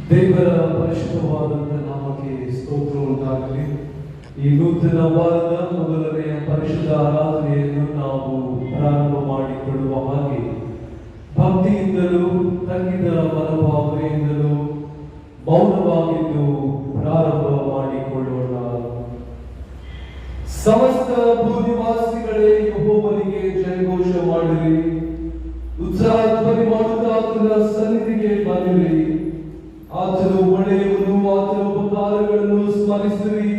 ದೇವರ ಪರಿಶುದ್ಧವಾದಂಥ ನಾಮಕ್ಕೆ ಸ್ತೋತ್ರ ಉಂಟಾಗಲಿ. ಈ ನೂತನ ವಾರದ ಮೊದಲನೆಯ ಪರಿಶುದ್ಧ ಆರಾಧನೆಯನ್ನು ನಾವು ಪ್ರಾರಂಭ ಮಾಡಿಕೊಳ್ಳುವ ಹಾಗೆ ಭಕ್ತಿಯಿಂದಲೂ ತಗ್ಗಿದ ಮನೋಭಾವನೆಯಿಂದಲೂ ಮೌನವಾಗಿದ್ದು ಪ್ರಾರಂಭ ಮಾಡಿಕೊಳ್ಳೋಣ. ಸಮಸ್ತ ಭೂನಿವಾಸಿಗಳೇ ಯೆಹೋವನಿಗೆ ಜಯಘೋಷ ಮಾಡಿರಿ, ಉತ್ಸಾಹ ಧ್ವನಿ ಮಾಡುತ್ತಾ ಆತನ ಸನ್ನಿಧಿಗೆ ಬನ್ನಿರಿ. ಆತನು ಒಳ್ಳೆಯವನು, ಆತನ ಉಪಕಾರಗಳನ್ನು ಸ್ಮರಿಸಿರಿ.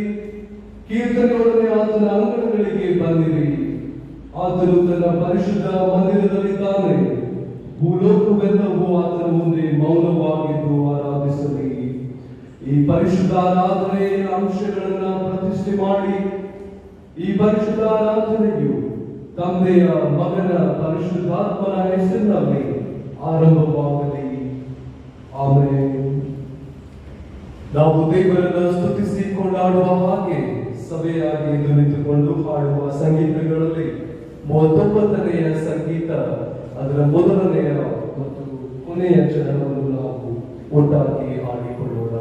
ಕೀರ್ತನೆಯೊಡನೆ ಆತನ ಅಂಗಣಗಳಿಗೆ ಬನ್ನಿರಿ. ಆತನು ತನ್ನ ಪರಿಶುದ್ಧ ಮಂದಿರದಲ್ಲಿದ್ದಾನೆ. ಭೂಲೋಕವೆಲ್ಲವೂ ಆತನ ಮುಂದೆ ಮೌನವಾಗಿದ್ದು ಆರಾಧಿಸಲಿ. ಈ ಪರಿಶುದ್ಧ ಆರಾಧನೆಯ ಅಂಶಗಳನ್ನು ಪ್ರತಿಷ್ಠೆ ಮಾಡಿ ಈ ಪರಿಶುದ್ಧ ಆರಾಧನೆಯು ತಂದೆಯ ಮಗನ ಪರಿಶುದ್ಧಾತ್ಮನ ಹೆಸರಿನಲ್ಲಿ ಆರಂಭವಾಗಲಿ. ಆಮೇಲೆ ನಾವು ದೇವರನ್ನು ಸ್ತುತಿಸಿ ಕೊಂಡಾಡುವ ಹಾಗೆ ಸಭೆಯಾಗಿ ನಿಂತುಕೊಂಡು ಹಾಡುವ ಸಂಗೀತಗಳಲ್ಲಿ 39ನೆಯ ಸಂಗೀತ, ಅದರ ಮೊದಲನೆಯ ಮತ್ತು ಕೊನೆಯ ಚರಣವನ್ನು ನಾವು ಒಟ್ಟಾಗಿ ಹಾಡಿಕೊಳ್ಳೋಣ.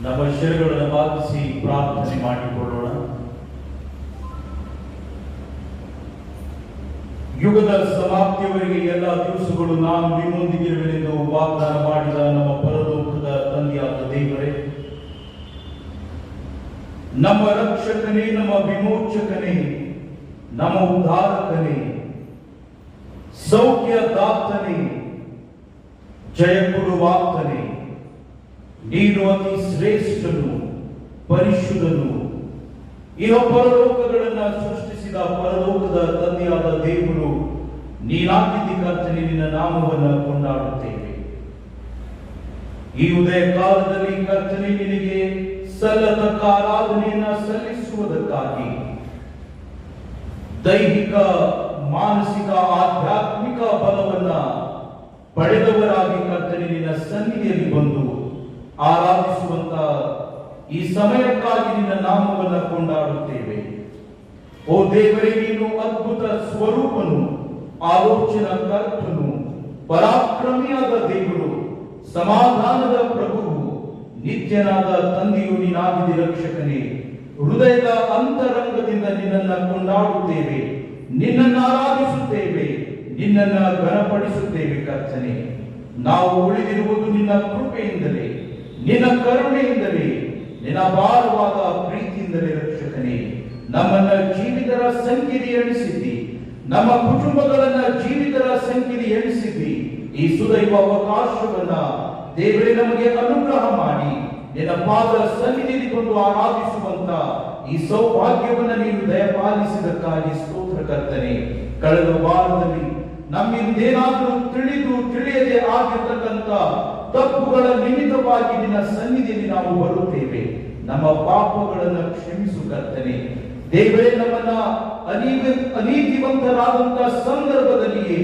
ನಮ್ಮ ಶಿರಗಳನ್ನು ಬಾಗಿಸಿ ಪ್ರಾರ್ಥನೆ ಮಾಡಿಕೊಳ್ಳೋಣ. ಯುಗದ ಸಮಾಪ್ತಿಯವರೆಗೆ ಎಲ್ಲ ದಿವಸಗಳು ನಾನು ನಿಮ್ಮೊಂದಿಗಿರುವೆನೆಂದು ವಾಗ್ದಾನ ಮಾಡಿದ ನಮ್ಮ ಪರಲೋಕದ ತಂದೆಯಾದ ದೇವರೇ, ನಮ್ಮ ರಕ್ಷಕನೇ, ನಮ್ಮ ವಿಮೋಚಕನೇ, ನಮ್ಮ ಉದ್ಧಾರಕನೇ, ಸೌಖ್ಯದಾತನೇ, ಜಯ ಕೊಡುವಾತನೇ, ನೀನು ಅತಿ ಶ್ರೇಷ್ಠನು, ಪರಿಶುದ್ಧನು. ಇಹ ಪರಲೋಕಗಳನ್ನು ಸೃಷ್ಟಿಸಿದ ಪರಲೋಕದ ತಂದೆಯಾದ ದೇವರು ನೀನಾಗಿದ್ದ ಕರ್ತನೆ, ನಿನ್ನ ನಾಮವನ್ನು ಕೊಂಡಾಡುತ್ತೇವೆ. ಈ ಉದಯ ಕಾಲದಲ್ಲಿ ಕರ್ತನೆ ನಿನಗೆ ಸಲ್ಲತಕ್ಕ ಆರಾಧನೆಯನ್ನು ಸಲ್ಲಿಸುವುದಕ್ಕಾಗಿ ದೈಹಿಕ, ಮಾನಸಿಕ, ಆಧ್ಯಾತ್ಮಿಕ ಬಲವನ್ನ ಪಡೆದವರಾಗಿ ಕರ್ತನೆ ನಿನ್ನ ಸನ್ನಿಧಿಯಲ್ಲಿ ಬಂದು ಆರಾಧಿಸುವಂತ ಈ ಸಮಯಕ್ಕಾಗಿ ನಿನ್ನ ನಾಮವನ್ನು ಕೊಂಡಾಡುತ್ತೇವೆ. ಓ ದೇವರೇ, ನೀನು ಅದ್ಭುತ ಸ್ವರೂಪನು, ಆಲೋಚನಾ ಕರ್ತನು, ಪರಾಕ್ರಮಿಯಾದ ದೇವರು, ಸಮಾಧಾನದ ಪ್ರಭುವು, ನಿತ್ಯನಾದ ತಂದೆಯು ನೀನಾಗಿದ್ದ ರಕ್ಷಕನೇ. ಹೃದಯದ ಅಂತರಂಗದಿಂದ ನಿನ್ನನ್ನು ಕೊಂಡಾಡುತ್ತೇವೆ, ನಿನ್ನನ್ನು ಆರಾಧಿಸುತ್ತೇವೆ, ನಿನ್ನನ್ನು ಘನಪಡಿಸುತ್ತೇವೆ ಕರ್ತನೆ. ನಾವು ಉಳಿದಿರುವುದು ನಿನ್ನ ಕೃಪೆಯಿಂದಲೇ, ನಿನ್ನ ಕರುಣೆಯಿಂದಲೇ, ನಿನ್ನ ಅಪಾರವಾದ ಪ್ರೀತಿಯಿಂದಲೇ ರಕ್ಷಕನೇ. ನಮ್ಮನ್ನ ಜೀವಿತರ ಸಂಖ್ಯೆಯಲ್ಲಿ ಎಣಿಸಿದ್ದಿ, ನಮ್ಮ ಕುಟುಂಬಗಳನ್ನ ಜೀವಿತರ ಸಂಖ್ಯೆಯಲ್ಲಿ ಎಣಿಸಿದ್ದಿ. ಈ ಸುದೈವ ಅವಕಾಶವನ್ನ ದೇವರೇ ನಮಗೆ ಅನುಗ್ರಹ ಮಾಡಿ ನಿನ್ನ ಪಾದ ಸನ್ನಿಧಿಯಲ್ಲಿ ಬಂದು ಆರಾಧಿಸುವಂತ ಈ ಸೌಭಾಗ್ಯವನ್ನ ನೀನು ದಯಪಾಲಿಸಿದಕ್ಕಾಗಿ ಸ್ತೋತ್ರ ಕರ್ತನೆ. ಕಳೆದ ವಾರದಲ್ಲಿ ನಮ್ಮಿಂದೇನಾದರೂ ತಿಳಿದು ತಿಳಿಯದೆ ಆಗಿರ್ತಕ್ಕಂಥ ತಪ್ಪುಗಳ ನಿಮಿತ್ತವಾಗಿ ನಿನ್ನ ಸನ್ನಿಧಿಯಲ್ಲಿ ನಾವು ಬರುತ್ತೇವೆ. ನಮ್ಮ ಪಾಪಗಳನ್ನು ಕ್ಷಮಿಸು ಕರ್ತನೆ. ದೇವರೇ, ನಮ್ಮನ್ನ ಅನೀತಿವಂತರಾದಂತಹ ಸಂದರ್ಭದಲ್ಲಿಯೇ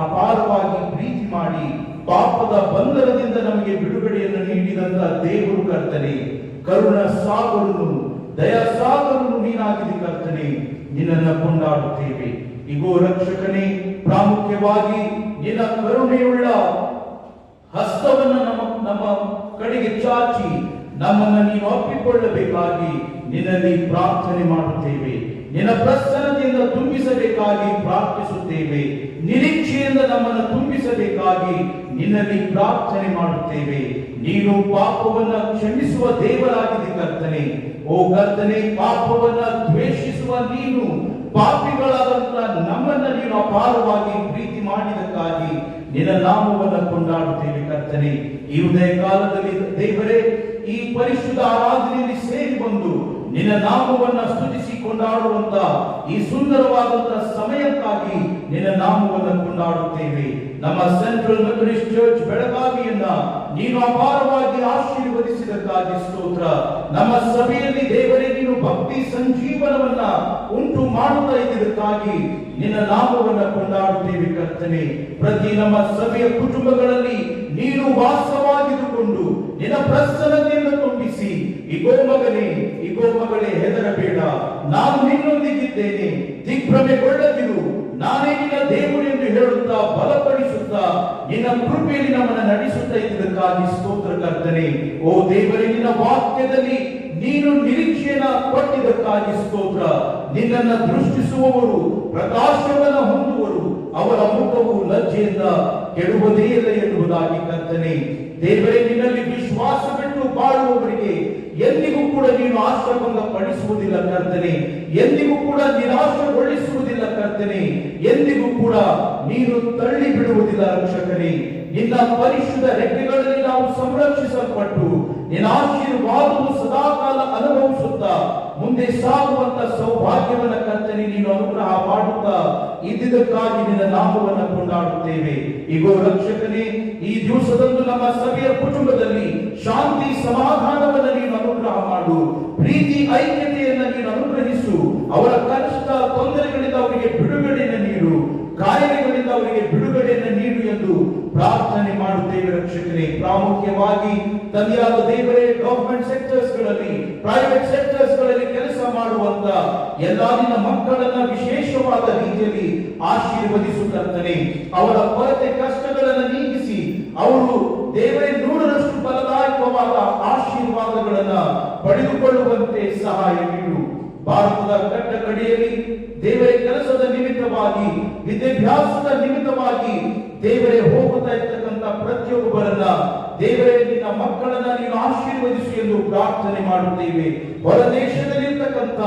ಅಪಾರವಾಗಿ ಪ್ರೀತಿ ಮಾಡಿ ಪಾಪದ ಬಂಧನದಿಂದ ನಮಗೆ ಬಿಡುಗಡೆಯನ್ನು ನೀಡಿದಂತ ದೇವರು ಕರ್ತನೆ. ಕರುಣ ಸಾಗರನು, ದಯಾ ಸಾಗರನು ನೀನಾಗಿದೆ ಕರ್ತನೆ. ನಿನ್ನನ್ನು ಕೊಂಡಾಡುತ್ತೇವೆ. ಇಗೋ ರಕ್ಷಕನೇ, ಪ್ರಾಮುಖ್ಯವಾಗಿ ನಿನ್ನ ಕರುಣೆಯುಳ್ಳ ಹಸ್ತವನ್ನು ನಮ್ಮ ಕಡೆಗೆ ಚಾಚಿ ನಮ್ಮನ್ನು ನೀನು ಅಪ್ಪಿಕೊಳ್ಳಬೇಕಾಗಿ ನಿನ್ನಲ್ಲಿ ಪ್ರಾರ್ಥನೆ ಮಾಡುತ್ತೇವೆ. ನಿನ್ನ ಪ್ರಸನ್ನತೆಯಿಂದ ತುಂಬಿಸಬೇಕಾಗಿ ಪ್ರಾರ್ಥಿಸುತ್ತೇವೆ. ನಿರೀಕ್ಷೆಯಿಂದ ನಮ್ಮನ್ನು ತುಂಬಿಸಬೇಕಾಗಿ ನಿನ್ನಲ್ಲಿ ಪ್ರಾರ್ಥನೆ ಮಾಡುತ್ತೇವೆ. ನೀನು ಪಾಪವನ್ನ ಕ್ಷಮಿಸುವ ದೇವರಾಗಿದೆ ಕರ್ತನೆ. ಓ ಕರ್ತನೆ, ಪಾಪವನ್ನ ದ್ವೇಷಿಸುವ ನೀನು ಪಾಪಿಗಳಾದಂತ ನಮ್ಮನ್ನ ನೀನು ಅಪಾರವಾಗಿ ಪ್ರೀತಿ ಮಾಡಿದಕ್ಕಾಗಿ ನಿನ್ನ ನಾಮವನ್ನು ಕೊಂಡಾಡುತ್ತೇವೆ ಕರ್ತನೆ. ಈ ಉದಯ ಕಾಲದಲ್ಲಿ ದೇವರೇ, ಈ ಪರಿಶುದ್ಧ ಆರಾಧನೆಯಲ್ಲಿ ಸೇರಿ ಬಂದು ನಿನ್ನ ನಾಮವನ್ನ ಸ್ತುತಿಸಿ ಕೊಂಡಾಡುವಂತ ಈ ಸುಂದರವಾದಂತಹ ಸಮಯಕ್ಕಾಗಿ ನಿನ್ನ ನಾಮವನ್ನು ಕೊಂಡಾಡುತ್ತೇವೆ. ನಮ್ಮ ಸೆಂಟ್ರಲ್ ಮೆಥಡಿಸ್ಟ್ ಚರ್ಚ್ ಬೆಳಗಾವಿಯನ್ನ ನೀನು ಅಪಾರವಾಗಿ ಆಶೀರ್ವದಿಸಿದಕ್ಕಾಗಿ ಸ್ತೋತ್ರ. ನಮ್ಮ ಸಭೆಯಲ್ಲಿ ದೇವರೇ, ನೀನು ಭಕ್ತಿ ಸಂಜೀವನವನ್ನ ಉಂಟು ಮಾಡುತ್ತಾ ಇದ್ದಕ್ಕಾಗಿ ನಿನ್ನ ನಾಮವನ್ನು ಕೊಂಡಾಡುತ್ತೇವೆ ಕರ್ತನೆ. ಪ್ರತಿ ನಮ್ಮ ಸಭೆಯ ಕುಟುಂಬಗಳಲ್ಲಿ ನೀನು ವಾಸವಾಗಿದ್ದುಕೊಂಡು ನಿನ್ನ ಪ್ರಸನ್ನತೆಯನ್ನು ತುಂಬಿಸಿ, ಇಗೋ ಮಗನೇ, ಇಗೋ ಮಗಳೇ, ಹೆದರಬೇಡ, ನಾನು ನಿನ್ನೊಂದಿಗಿದ್ದೇನೆ, ದಿಗ್ಭ್ರಮೆಗೊಳ್ಳದಿರು, ನಾನೇ ನಿನ್ನ ದೇವರು ಎಂದು ಹೇಳುತ್ತಾ ಬಲಪಡಿಸುತ್ತಾ ನಿನ್ನ ಕೃಪೆಯಲ್ಲಿ ನಮ್ಮನ್ನು ನಡೆಸುತ್ತಾ ಇದ್ದಕ್ಕಾಗಿ ಸ್ತೋತ್ರ ಕರ್ತನೆ. ಓ ದೇವರೇ, ನಿನ್ನ ವಾಕ್ಯದಲ್ಲಿ ನೀನು ನಿರೀಕ್ಷೆಯನ್ನ ಕೊಟ್ಟಿದ್ದಕ್ಕಾಗಿ ಸ್ತೋತ್ರ. ನಿನ್ನನ್ನು ದೃಷ್ಟಿಸುವವರು ಪ್ರಕಾಶವನ್ನು ಹೊಂದುವರು, ಅವರ ಮುಖವು ಲಜ್ಜೆಯಿಂದ ಕೆಡುವುದೇ ಇಲ್ಲ ಎನ್ನುವುದಾಗಿ ಕರ್ತನೆ. ದೇವರೇ, ನಿನ್ನಲ್ಲಿ ವಿಶ್ವಾಸವಿಟ್ಟು ಬಾಳುವವರಿಗೆ ಎಂದಿಗೂ ಕೂಡ ನೀನು ಆಶಾಭಂಗ ಪಡಿಸುವುದಿಲ್ಲ ಕರ್ತನೆ. ಎಂದಿಗೂ ಕೂಡ ನಿರಾಶೆಗೊಳಿಸುವುದಿಲ್ಲ ಕರ್ತನೆ. ಎಂದಿಗೂ ಕೂಡ ನೀನು ತಳ್ಳಿ ಬಿಡುವುದಿಲ್ಲ ರಕ್ಷಕನೇ. ನಿನ್ನ ಪರಿಶುದ್ಧ ರೆಕ್ಕೆಗಳಲ್ಲಿ ನಾವು ಸಂರಕ್ಷಿಸಲ್ಪಟ್ಟು ನಿನ್ನ ಆಶೀರ್ವಾದವು ಸದಾಕಾಲ ಅನುಭವಿಸುತ್ತಾ ಮುಂದೆ ಸಾಗುವಂತ ಸೌಭಾಗ್ಯವನ್ನ ಕರ್ತನೆ ನೀನು ಅನುಗ್ರಹ ಮಾಡುತ್ತಾ ಇದ್ದಿದ್ದಕ್ಕಾಗಿ ನಿನ್ನ ನಾಮವನ್ನು ಕೊಂಡಾಡುತ್ತೇವೆ. ಇಗೋ ರಕ್ಷಕನೇ, ಈ ದಿವಸದಂದು ನಮ್ಮ ಸಭೆಯ ಕುಟುಂಬದಲ್ಲಿ ಶಾಂತಿ ಸಮಾಧಾನವನ್ನು ನೀನು ಅನುಗ್ರಹ ಮಾಡು. ಪ್ರೀತಿ ಐಕ್ಯತೆಯನ್ನು ನೀನು ಅನುಗ್ರಹಿಸು. ಅವರ ಕಷ್ಟ ತೊಂದರೆಗಳಿಂದ ಅವರಿಗೆ ಬಿಡುಗಡೆಯನ್ನು ನೀಡು. ಕಾಯಿಲೆಗಳಿಂದ ಅವರಿಗೆ ಬಿಡುಗಡೆಯನ್ನು ನೀಡು ಎಂದು ಪ್ರಾರ್ಥನೆ ಮಾಡುತ್ತೇವೆ ರಕ್ಷಕರೇ. ಪ್ರಾಮುಖ್ಯವಾಗಿ ತಂದೆಯಾದ ದೇವರೇ, ಗವರ್ಮೆಂಟ್ ಸೆಕ್ಟರ್ಸ್ ಗಳಲ್ಲಿ, ಪ್ರೈವೇಟ್ ಸೆಕ್ಟರ್ಸ್ ಗಳಲ್ಲಿ ಕೆಲಸ ಮಾಡುವಂತ ಎಲ್ಲಾ ನಿನ್ನ ಮಕ್ಕಳನ್ನ ವಿಶೇಷವಾದ ರೀತಿಯಲ್ಲಿ ಆಶೀರ್ವದಿಸುತ್ತಂತಾನೆ. ಅವರ ಕೊರತೆ ಕಷ್ಟಗಳನ್ನು ನೀಗಿಸಿ ಅವರು ದೇವರೇ 100ರಷ್ಟು ಫಲದಾಯಕವಾದ ಆಶೀರ್ವಾದಗಳನ್ನ ಪಡೆದುಕೊಳ್ಳುವಂತೆ ಸಹಾಯ ನೀಡು. ಭಾರತದ ಕಟ್ಟ ಕಡೆಯಲ್ಲಿ ದೇವರೇ ಕೆಲಸದ ನಿಮಿತ್ತವಾಗಿ, ವಿದ್ಯಾಭ್ಯಾಸದ ನಿಮಿತ್ತವಾಗಿ ದೇವರೇ ಹೋಗುತ್ತಾ ಇರ್ತಕ್ಕಂಥ ಪ್ರತಿಯೊಬ್ಬರನ್ನ ದೇವರೇ ನಿನ್ನ ಮಕ್ಕಳನ್ನ ನೀನು ಆಶೀರ್ವದಿಸು ಎಂದು ಪ್ರಾರ್ಥನೆ ಮಾಡುತ್ತೇವೆ. ಹೊರ ದೇಶದಲ್ಲಿರ್ತಕ್ಕಂಥ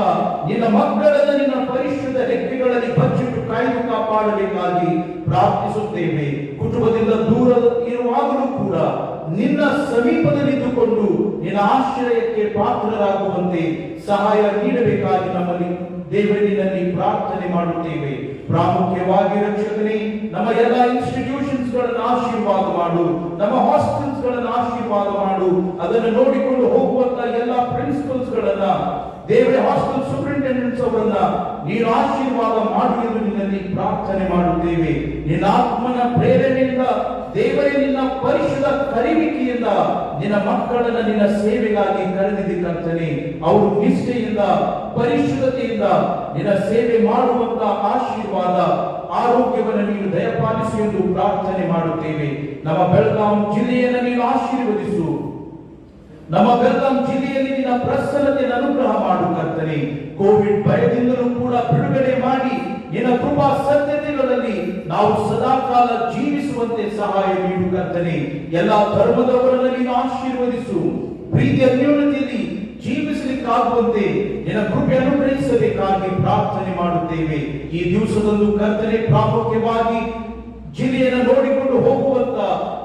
ನಿನ್ನ ಮಕ್ಕಳನ್ನ ನಿನ್ನ ಪರಿಶುದ್ಧ ರೆಕ್ಕೆಗಳಲ್ಲಿ ಬಚ್ಚಿಟ್ಟು ಕಾಯ್ದು ಕಾಪಾಡಬೇಕಾಗಿ ಪ್ರಾರ್ಥಿಸುತ್ತೇವೆ. ಕುಟುಂಬದಿಂದ ದೂರ ಇರುವಾಗಲೂ ಕೂಡ ನಿನ್ನ ಸಮೀಪದಲ್ಲಿದ್ದುಕೊಂಡು ನಿನ್ನ ಆಶ್ರಯಕ್ಕೆ ಪಾತ್ರರಾಗುವಂತೆ ಸಹಾಯ ನೀಡಬೇಕಾಗಿ ನಮ್ಮಲ್ಲಿ ದೇವರಿನಲ್ಲಿ ಪ್ರಾರ್ಥನೆ ಮಾಡುತ್ತೇವೆ. ಪ್ರಾಮುಖ್ಯವಾಗಿ ರಕ್ಷಕನೇ, ನಮ್ಮ ಎಲ್ಲ ಇನ್ಸ್ಟಿಟ್ಯೂಷನ್ಸ್ ಗಳನ್ನು ಆಶೀರ್ವಾದ ಮಾಡು. ನಮ್ಮ ಹಾಸ್ಟೆಲ್ಸ್ ಗಳನ್ನು ಆಶೀರ್ವಾದ ಮಾಡು. ಅದನ್ನು ನೋಡಿಕೊಂಡು ಹೋಗುವಂತ ಎಲ್ಲ ಪ್ರಿನ್ಸಿಪಲ್ಸ್ ಗಳನ್ನ ದೇವರೇ ಹಾಸ್ಟೆಲ್ ಸೂಪರಿಂಟೆಂಡೆಂಟ್ಸ್ ಅವರನ್ನ ನೀನು ಆಶೀರ್ವಾದ ಮಾಡಿ ಎಂದು ನಿನ್ನಲ್ಲಿ ಪ್ರಾರ್ಥನೆ ಮಾಡುತ್ತೇವೆ. ನಿನ್ನ ಆತ್ಮನ ಪ್ರೇರಣೆಯಿಂದ ದೇವರೇ ನಿನ್ನ ಪರಿಶುದ್ಧ ಕರೆಯುವಿಕೆಯಿಂದ ನಿನ್ನ ಮಕ್ಕಳನ್ನ ನಿನ್ನ ಸೇವೆಗಾಗಿ ಕರೆದಿದ್ದ ಕರ್ತನೆ, ಅವರು ನಿಷ್ಠೆಯಿಂದ ಪರಿಶುದ್ಧತೆಯಿಂದ ನಿನ್ನ ಸೇವೆ ಮಾಡುವಂತ ಆಶೀರ್ವಾದ ಆರೋಗ್ಯವನ್ನು ನೀನು ದಯಪಾಲಿಸು ಎಂದು ಪ್ರಾರ್ಥನೆ ಮಾಡುತ್ತೇವೆ. ನಮ್ಮ ಬೆಳಗಾಂ ಜಿಲ್ಲೆಯನ್ನು ನೀನು ಆಶೀರ್ವದಿಸು. ನಮ್ಮ ಬೆಳಗಾಂ ಜಿಲ್ಲೆಯಲ್ಲಿ ನಿನ್ನ ಪ್ರಸನ್ನತೆಯನ್ನು ಅನುಗ್ರಹ ಮಾಡು ಕರ್ತನೆ. ಕೋವಿಡ್ ಭಯದಿಂದಲೂ ಕೂಡ ಬಿಡುಗಡೆ ಮಾಡಿ ನಿನ್ನ ಕೃಪಾ ಸತ್ಯತೆಗಳಲ್ಲಿ ನಾವು ಸದಾಕಾಲ ಜೀವಿಸುವಂತೆ ಸಹಾಯ ನೀಡು ಕರ್ತನೆ. ಎಲ್ಲಾ ಧರ್ಮದವರನ್ನು ನೀನು ಆಶೀರ್ವದಿಸು. ಪ್ರೀತಿಯ ನ್ಯೂನತೆಯಲ್ಲಿ ಜೀವಿಸಲಿಕ್ಕಾಗುವಂತೆ ನಿನ್ನ ಕೃಪೆ ಅನುಗ್ರಹಿಸಬೇಕಾಗಿ ಪ್ರಾರ್ಥನೆ ಮಾಡುತ್ತೇವೆ. ಈ ದಿವಸದಂದು ಕರ್ತನೆ ಪ್ರಾಮುಖ್ಯವಾಗಿ ಜಿಲ್ಲೆಯನ್ನು ನೋಡಿಕೊಂಡು ಹೋಗುವಂತ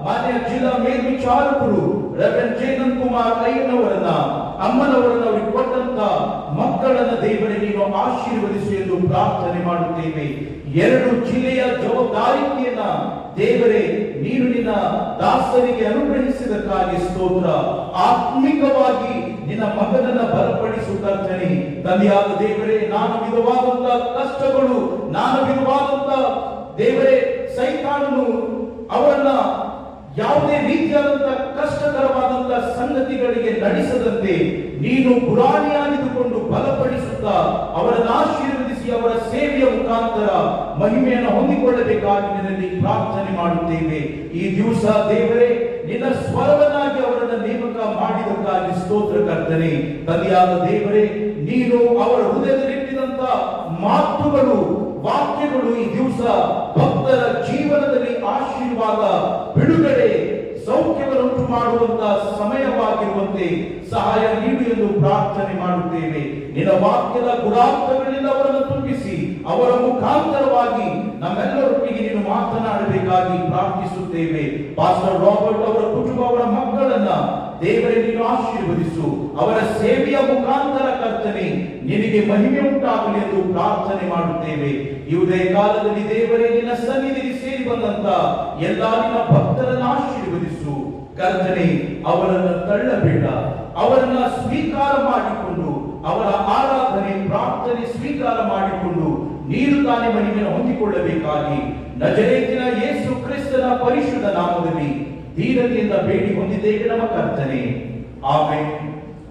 ಮಾನ್ಯ ಜಿಲ್ಲಾ ಮೇಲ್ವಿಚಾರಕರು ರೆವರೆಂಡ್ ಜೇನನ್ ಕುಮಾರ್ ಅಯ್ಯನವರನ್ನ ಅಮ್ಮನವರನ್ನ ಅವರಿಗೆ ಕೊಟ್ಟಂತ ಮಕ್ಕಳನ್ನ ದೇವರೇ ನೀನು ಆಶೀರ್ವದಿಸು ಎಂದು ಪ್ರಾರ್ಥನೆ ಮಾಡುತ್ತೇವೆ. 2 ಜಿಲ್ಲೆಯ ಜವಾಬ್ದಾರಿಕೆಯನ್ನ ದೇವರೇ ನೀನು ನಿನ್ನ ದಾಸರಿಗೆ ಅನುಗ್ರಹಿಸಿದಕ್ಕಾಗಿ ಸ್ತೋತ್ರ. ಆತ್ಮಿಕವಾಗಿ ನಿನ್ನ ಮಗನನ್ನ ಬಲಪಡಿಸು ಕರ್ತನೆ. ತಂದೆಯಾದ ದೇವರೇ, ನಾನು ವಿಧವಾದಂತ ಕಷ್ಟಗಳು, ನಾನು ವಿಧವಾದಂತ ದೇವರೇ ಸೈತಾನನು ಅವರನ್ನ ಯಾವುದೇ ರೀತಿಯಾದಂತ ಕಷ್ಟಕರವಾದಂತ ಸಂಗತಿಗಳಿಗೆ ನಡೆಸದಂತೆ ನೀನು ಗುರಾಣಿಯಾಗಿದ್ದುಕೊಂಡು ಬಲಪಡಿಸುತ್ತಾ ಅವರನ್ನು ಆಶೀರ್ವದಿಸಿ ಅವರ ಸೇವೆಯ ಮುಖಾಂತರ ಮಹಿಮೆಯನ್ನು ಹೊಂದಿಕೊಳ್ಳಬೇಕಾಗಿ ನಿನ್ನಲ್ಲಿ ಪ್ರಾರ್ಥನೆ ಮಾಡುತ್ತೇವೆ. ಈ ದಿವಸ ದೇವರೇ ನಿನ್ನ ಸ್ವರವನ್ನಾಗಿ ಅವರನ್ನು ನೇಮಕ ಮಾಡಿದಕ್ಕಾಗಿ ಸ್ತೋತ್ರ ಕರ್ತನೆ. ತಂದೆಯಾದ ದೇವರೇ, ನೀನು ಅವರ ಹೃದಯದಲ್ಲಿಟ್ಟಿದಂತ ಮಾತುಗಳು, ವಾಕ್ಯಗಳು ಈ ದಿವಸ ಭಕ್ತರ ಜೀವನದಲ್ಲಿ ಆಶೀರ್ವಾದ, ಬಿಡುಗಡೆ, ಸೌಖ್ಯವನ್ನು ಉಂಟು ಮಾಡುವಂತ ಸಮಯವಾಗಿರುವಂತೆ ಸಹಾಯ ನೀಡು ಎಂದು ಪ್ರಾರ್ಥನೆ ಮಾಡುತ್ತೇವೆ. ನಿನ್ನ ವಾಕ್ಯದ ಗುಣಾರ್ಥಗಳಿಂದ ಅವರನ್ನು ತುಂಬಿಸಿ ಅವರ ಮುಖಾಂತರವಾಗಿ ನಮ್ಮೆಲ್ಲರೊಟ್ಟಿಗೆ ನೀನು ಮಾತನಾಡಬೇಕಾಗಿ ಪ್ರಾರ್ಥಿಸುತ್ತೇವೆ. ಪಾಸ್ಟರ್ ರಾಬರ್ಟ್ ಅವರ ಕುಟುಂಬ, ಅವರ ಮಕ್ಕಳನ್ನ ದೇವರೇ ನೀನು ಆಶೀರ್ವದಿಸು. ಅವರ ಸೇವೆಯ ಮುಖಾಂತರ ಕರ್ತನೆ ನಿನಗೆ ಮಹಿಮೆ ಉಂಟಾಗಲಿ ಎಂದು ಪ್ರಾರ್ಥನೆ ಮಾಡುತ್ತೇವೆ. ಇವುದೇ ಕಾಲದಲ್ಲಿ ದೇವರೇ ನಿನ್ನ ಸನ್ನಿಧಿಗೆ ಸೇರಿ ಬಂದಂತ ಎಲ್ಲಾ ನಿನ್ನ ಭಕ್ತರನ್ನು ಆಶೀರ್ವದಿಸು ಕರ್ತನೆ. ಅವರನ್ನು ತಳ್ಳಬೇಡ, ಅವರನ್ನ ಸ್ವೀಕಾರ ಮಾಡಿಕೊಂಡು ಅವರ ಆರಾಧನೆ, ಪ್ರಾರ್ಥನೆ ಸ್ವೀಕಾರ ಮಾಡಿಕೊಂಡು ನೀನು ತಾನೇ ಮಹಿಮೆಯನ್ನು ಹೊಂದಿಕೊಳ್ಳಬೇಕಾಗಿ ನಜರೇತಿನ ಯೇಸು ಕ್ರಿಸ್ತನ ಪರಿಶುದ್ಧ ನಾಮದಲ್ಲಿ ದೀನತೆಯಿಂದ ಬೇಡಿ ಹೊಂದಿದ್ದೇವೆ ನಮ್ಮ ಕರ್ತನೆ. ಆಮೆನ್.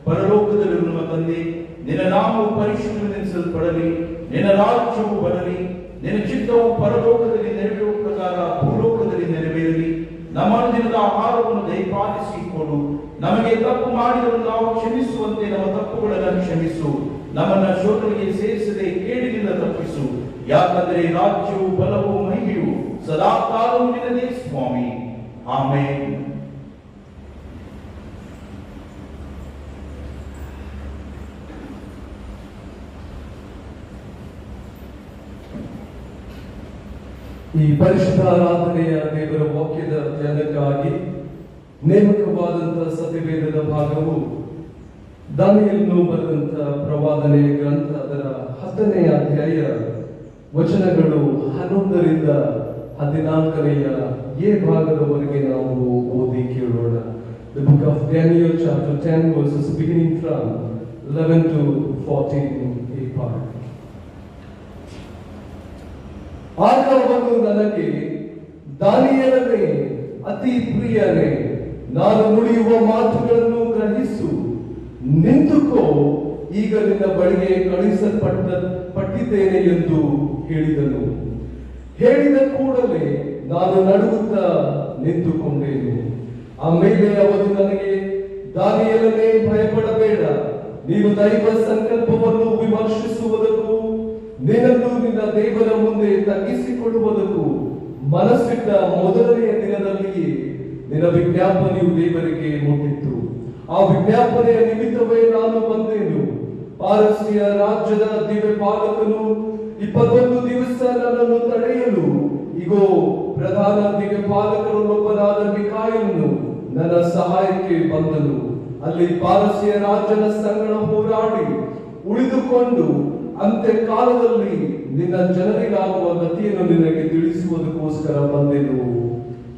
ಪರಲೋಕದಲ್ಲಿರುವ ನಮ್ಮ ತಂದೆ, ನಿನ್ನ ನಾಮವು ಪರಿಶುದ್ಧವೆನಿಸಲ್ಪಡಲಿ, ನಿನ್ನ ರಾಜ್ಯವು ಬರಲಿ, ನಿನ್ನ ಚಿತ್ತವು ಪರಲೋಕದಲ್ಲಿ ನೆರವೇರುವ ಪ್ರಕಾರ ಭೂಲೋಕದಲ್ಲಿ ನೆರವೇರಲಿ. ನಮ್ಮ ದಿನದ ಆಹಾರವನ್ನು ದಯಪಾಲಿಸಿ ಕೊಡು. ನಮಗೆ ತಪ್ಪು ಮಾಡಿದವರು ನಾವು ಕ್ಷಮಿಸುವಂತೆ ನಮ್ಮ ತಪ್ಪುಗಳನ್ನು ಕ್ಷಮಿಸು. ನಮ್ಮನ್ನ ಶೋಧನೆಗೆ ಸೇರಿಸದೆ ಕೇಡಿನಿಂದ ತಪ್ಪಿಸು. ಯಾಕಂದರೆ ರಾಜ್ಯವು, ಬಲವು, ಮಹಿಮೆಯು ಸದಾ ಕಾಲವೂ ನಿನ್ನದೇ ಸ್ವಾಮಿ. ಆಮೆನ್. ಈ ಪರಿಶುದ್ಧ ಆರಾಧನೆಯ ದೇವರ ವಾಕ್ಯದ ಧ್ಯಾನಕ್ಕಾಗಿ ನೇಮಕವಾದಂತಹ ಸತ್ಯವೇದದ ಭಾಗವು ದಾನಿಯೇಲನು ಬರೆದಂತ ಪ್ರವಾದನೆ ಗ್ರಂಥ, ಅದರ 10ನೇ ಅಧ್ಯಾಯ ವಚನಗಳು 11ರಿಂದ 14ನೆಯ ಎ ಭಾಗದವರೆಗೆ ನಾವು ಓದಿ ಕೇಳೋಣ. The book of Daniel chapter 10 verses beginning from 11 to 14 a part. ಆಗ ಅವನು ನನಗೆ, ದಾನಿಯೇಲನೇ, ಅತಿ ಪ್ರಿಯನೇ, ನಾನು ನುಡಿಯುವ ಮಾತುಗಳನ್ನು ಗ್ರಹಿಸು, ನಿಂತುಕೋ, ಈಗ ನಿನ್ನ ಬಳಿಗೆ ಕಳುಹಿಸಲ್ಪಟ್ಟಿದ್ದೇನೆ ಎಂದು ಹೇಳಿದನು. ಹೇಳಿದ ಕೂಡಲೇ ನಾನು ನಡುಗುತ್ತಾ ನಿಂತುಕೊಂಡೇನು. ಆಮೇಲೆ ಅವನು ನನಗೆ, ದಾನಿಯೇಲನೇ, ಭಯಪಡಬೇಡ, ನೀನು ದೈವ ಸಂಕಲ್ಪವನ್ನು ವಿಮರ್ಶಿಸುವುದಕ್ಕೂ ನಿನ್ನನ್ನು ನಿನ್ನ ದೇವರ ಮುಂದೆ ತಗ್ಗಿಸಿಕೊಳ್ಳುವುದಕ್ಕೂ ಮನಸ್ಸಿಟ್ಟ ಮೊದಲನೆಯ ದಿನದಲ್ಲಿಯೇ ನಿನ್ನ ವಿಜ್ಞಾಪನೆಯು ದೇವರಿಗೆ ಮುಟ್ಟಿತ್ತು. ಆ ವಿಜ್ಞಾಪನೆಯ ನಿಮಿತ್ತವೇ ನಾನು ಬಂದೆನು. ಪಾರಸ್ಯ ರಾಜ್ಯದ ದಿವ್ಯ ಪಾಲಕನು 21 ದಿವಸ ನನ್ನನ್ನು ತಡೆಯಲು, ಇಗೋ, ಪ್ರಧಾನ ದಿವ್ಯ ಪಾಲಕರಲ್ಲೊಬ್ಬನಾದ ಮಿಕಾಯನು ನನ್ನ ಸಹಾಯಕ್ಕೆ ಬಂದನು. ಅಲ್ಲಿ ಪಾರಸ್ಯ ರಾಜ್ಯದ ಸಂಗಡ ಹೋರಾಡಿ ಉಳಿದುಕೊಂಡು ಅಂತ್ಯ ಕಾಲದಲ್ಲಿ ನಿನ್ನ ಜನರಿಗಾಗುವ ಗತಿಯನ್ನು ನಿನಗೆ ತಿಳಿಸುವುದಕ್ಕೋಸ್ಕರ ಬಂದೆನು.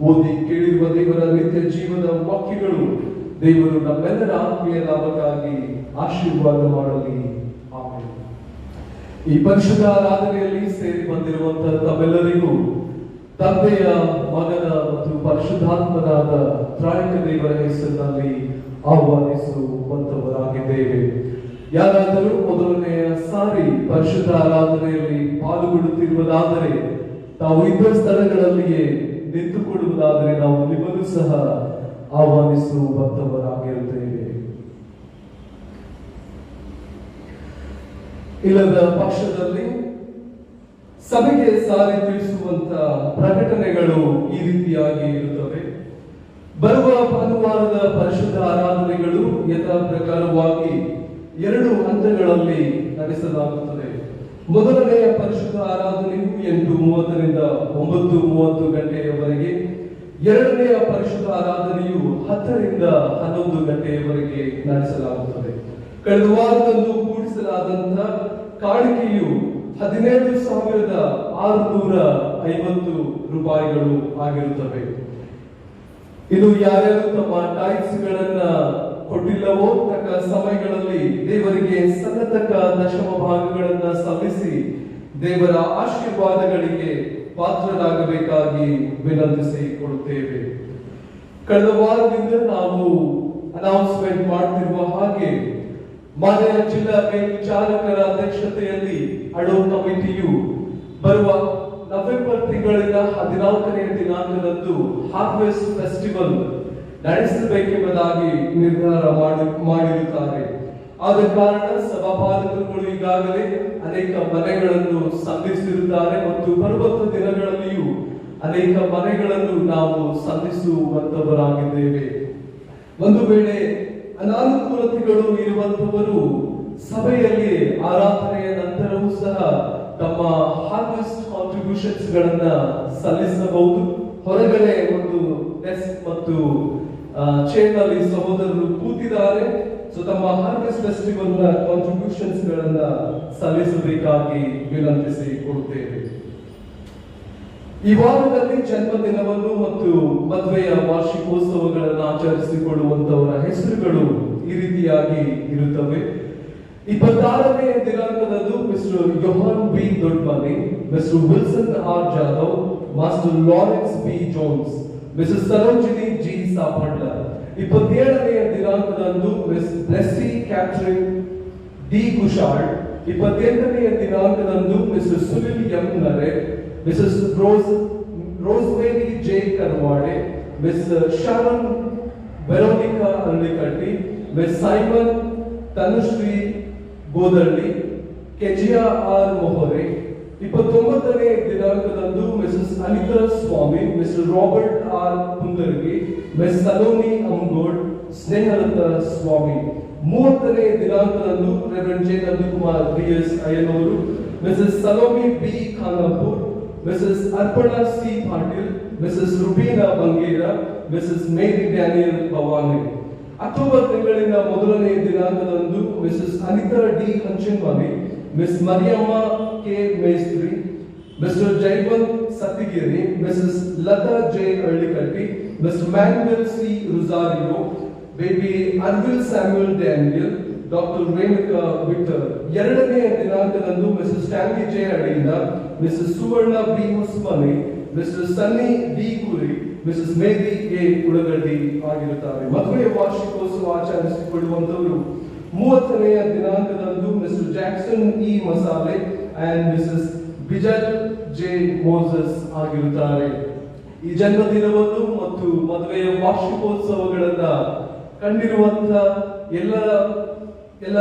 ಓದಿ ಕೇಳಿರುವ ದೇವರ ನಿತ್ಯ ಜೀವದ ವಾಕ್ಯಗಳು ದೇವರು ನಮ್ಮೆಲ್ಲರ ಆತ್ಮೀಯ ಲಾಭಕ್ಕಾಗಿ ಆಶೀರ್ವಾದ ಮಾಡಲಿ. ಆಮೇಲೆ ಈ ಪರಿಶುದ್ಧ ಆರಾಧನೆಯಲ್ಲಿ ಸೇರಿ ಬಂದಿರುವಂತಹ ತಮ್ಮೆಲ್ಲರಿಗೂ ತಂದೆಯ, ಮಗನ ಮತ್ತು ಪರಿಶುದ್ಧಾತ್ಮನಾದ ತ್ರಾಯಕ ದೇವರ ಹೆಸರಿನಲ್ಲಿ ಆಹ್ವಾನಿಸುವಂತವರಾಗಿದ್ದೇವೆ. ಯಾರಾದರೂ ಮೊದಲನೆಯ ಸಾರಿ ಪರಿಶುದ್ಧ ಆರಾಧನೆಯಲ್ಲಿ ಪಾಲ್ಗೊಳ್ಳುತ್ತಿರುವುದಾದರೆ ತಾವು ಇದ್ದ ಸ್ಥಳಗಳಲ್ಲಿಯೇ ನಿಂತುಕೊಳ್ಳುವುದಾದರೆ ನಾವು ನಿಮ್ಮನ್ನು ಸಹ ಆಹ್ವಾನಿಸುವಂತವರಾಗಿರುತ್ತೇವೆ. ಇಲ್ಲದ ಪಕ್ಷದಲ್ಲಿ ಸಭೆಗೆ ಸಾರಿ ತಿಳಿಸುವಂತ ಪ್ರಕಟಣೆಗಳು ಈ ರೀತಿಯಾಗಿ ಇರುತ್ತವೆ. ಬರುವ ಭಾನುವಾರದ ಪರಿಶುದ್ಧ ಆರಾಧನೆಗಳು ಯಥಾ ಪ್ರಕಾರವಾಗಿ 2 ಹಂತಗಳಲ್ಲಿ ನಡೆಸಲಾಗುತ್ತದೆ. ಮೊದಲನೆಯ ಪರಿಶುದ್ಧ ಆರಾಧನೆಯು 8:30 9:30 ಗಂಟೆಯವರೆಗೆ, ಎರಡನೆಯ ಪರಿಶುದ್ಧ ಆರಾಧನೆಯು 10 11 ಗಂಟೆಯವರೆಗೆ ನಡೆಸಲಾಗುತ್ತದೆ. ಕಳೆದ ವಾರದಂದು ಕೂಡಿಸಲಾದಂತ ಕಾಣಿಕೆಯು 17,650 ರೂಪಾಯಿಗಳು ಆಗಿರುತ್ತವೆ. ಇದು ಯಾರ್ಯಾರು ತಮ್ಮ ಟೈಪ್ಸ್ ಗಳನ್ನ ಕೊಟ್ಟಿಲ್ಲವೋ ತಕ್ಕ ಸಮಯಗಳಲ್ಲಿ ದೇವರಿಗೆ ಸಲ್ಲತಕ್ಕ ದಶಮ ಭಾಗಗಳನ್ನ ಸಲ್ಲಿಸಿ ದೇವರ ಆಶೀರ್ವಾದಗಳಿಗೆ ಪಾತ್ರರಾಗಬೇಕಾಗಿ ವಿನಂತಿಸಿಕೊಳ್ಳುತ್ತೇವೆ. ಕಳೆದ ವಾರದಿಂದ ನಾವು ಅನೌನ್ಸ್ಮೆಂಟ್ ಮಾಡ್ತಿರುವ ಹಾಗೆ ಮಾನ್ಯ ಜಿಲ್ಲಾ ಮೇಲ್ವಿಚಾರಕರ ಅಧ್ಯಕ್ಷತೆಯಲ್ಲಿ ಅಡೋ ಕಮಿಟಿಯು ಬರುವ ನವೆಂಬರ್ ತಿಂಗಳಿನ 14ನೇ ದಿನಾಂಕದಂದು ಹಾರ್ವೆಸ್ಟ್ ಫೆಸ್ಟಿವಲ್ ನಡೆಸಬೇಕೆಂಬುದಾಗಿ ನಿರ್ಧಾರ ಮಾಡಿರುತ್ತಾರೆ. ಆದ ಕಾರಣ ಸಭಾಪಾಲಕರುಗಳು ಈಗಾಗಲೇ ಅನೇಕ ಮನೆಗಳನ್ನು ಸಂಧಿಸಿರುತ್ತಾರೆ ಮತ್ತು ಬರುವಂತ ದಿನಗಳಲ್ಲಿಯೂ ಅನೇಕ ಮನೆಗಳನ್ನು ನಾವು ಸಂಧಿಸುವಂತವರಾಗಿದ್ದೇವೆ. ಒಂದು ವೇಳೆ ಅನಾನುಕೂಲತೆಗಳು ಇರುವಂತವರು ಸಭೆಯಲ್ಲಿ ಆರಾಧನೆಯ ನಂತರವೂ ಸಹ ತಮ್ಮ ಹಾರ್ವೆಸ್ಟ್ ಕಾಂಟ್ರಿಬ್ಯೂಷನ್ಸ್ ಗಳನ್ನ ಸಲ್ಲಿಸಬಹುದು. ಹೊರಗಡೆ ಒಂದು ಡೆಸ್ಕ್ ಮತ್ತು ಚೇರ್ ನಲ್ಲಿ ಸಹೋದರರು ಕೂತಿದ್ದಾರೆ. ಸೊ ತಮ್ಮ ಹಾರ್ವೆಸ್ಟ್ ಫೆಸ್ಟಿವಲ್ ನ ಕಾಂಟ್ರಿಬ್ಯೂಷನ್ಸ್ ಗಳನ್ನ ಸಲ್ಲಿಸಬೇಕಾಗಿ ವಿನಂತಿಸಿಕೊಡುತ್ತೇವೆ. ಈ ವಾರದಲ್ಲಿ ಜನ್ಮದಿನವನ್ನು ಮತ್ತು ಮದುವೆಯ ವಾರ್ಷಿಕೋತ್ಸವಗಳನ್ನು ಆಚರಿಸಿಕೊಳ್ಳುವಂತವರ ಹೆಸರುಗಳು ಈ ರೀತಿಯಾಗಿ ಇರುತ್ತವೆ. 26ನೇ ದಿನಾಂಕದಂದು Mr Yohan B Dodmani, Mr Wilson R Jadhav, master Lawrence B Jones, Mrs Sarojini G Sapadla. 27ನೇ ದಿನಾಂಕದಂದು miss Blessy Catherine D Kushal. 28ನೇ ದಿನಾಂಕದಂದು Mr Sunil M Nare, Mrs Rosemary J Karwade, miss Sharon Veronica Aralikatti, miss Simon Tanushree Godalli, Keziah R Mohare. 29ನೇ ದಿನಾಂಕದಂದು Mrs Anita Swami, Mr Robert R Kundargi, miss Saloni Angod, Snehalata Swami. 30ನೇ ದಿನಾಂಕದಂದು reverend J Nandakumar DS ಅಯ್ಯನವರು, Mrs ಸಲೋಮಿ B Khanapur, Mrs Arpana C Patil, Mrs Rubina Bangera, Mrs Mary Daniel Bhavani. October ತಿಂಗಳಿನ ಮೊದಲನೇ ದಿನಾಂಕದಂದು Mrs Anita D Hanchinwani, miss Mariyamma K Mestri, Mr Jaivant Sattigiri, Mrs Lata J Allikatti, Mr Manuel C Rozario, baby Arvil Samuel Daniel, doctor Renuka Victor. 2ನೇ ದಿನಾಂಕದಂದು Mrs Stanley J ಅಡಿಯಿಂದ, Mrs Suvarna B Hosmani, Mr Sunny D Kuri, Mrs Mary A Ulagaddi ಆಗಿರುತ್ತಾರೆ. ಮದುವೆಯ ವಾರ್ಷಿಕೋತ್ಸವ ಆಚರಿಸಿಕೊಳ್ಳುವಂತವರು 30ನೇ ದಿನಾಂಕದಂದು ಮಿಸ್ಟರ್ ಜಾಕ್ಸನ್ ಇ ಮಸಾಲೆ ಅಂಡ್ ಮಿಸಸ್ ಬಿಜಲ್ ಜೆ ಮೋಸಸ್ ಆಗಿರುತ್ತಾರೆ. ಈ ಜನ್ಮದಿನವನ್ನು ಮತ್ತು ಮದುವೆಯ ವಾರ್ಷಿಕೋತ್ಸವಗಳನ್ನ ಕಂಡಿರುವಂತ ಎಲ್ಲ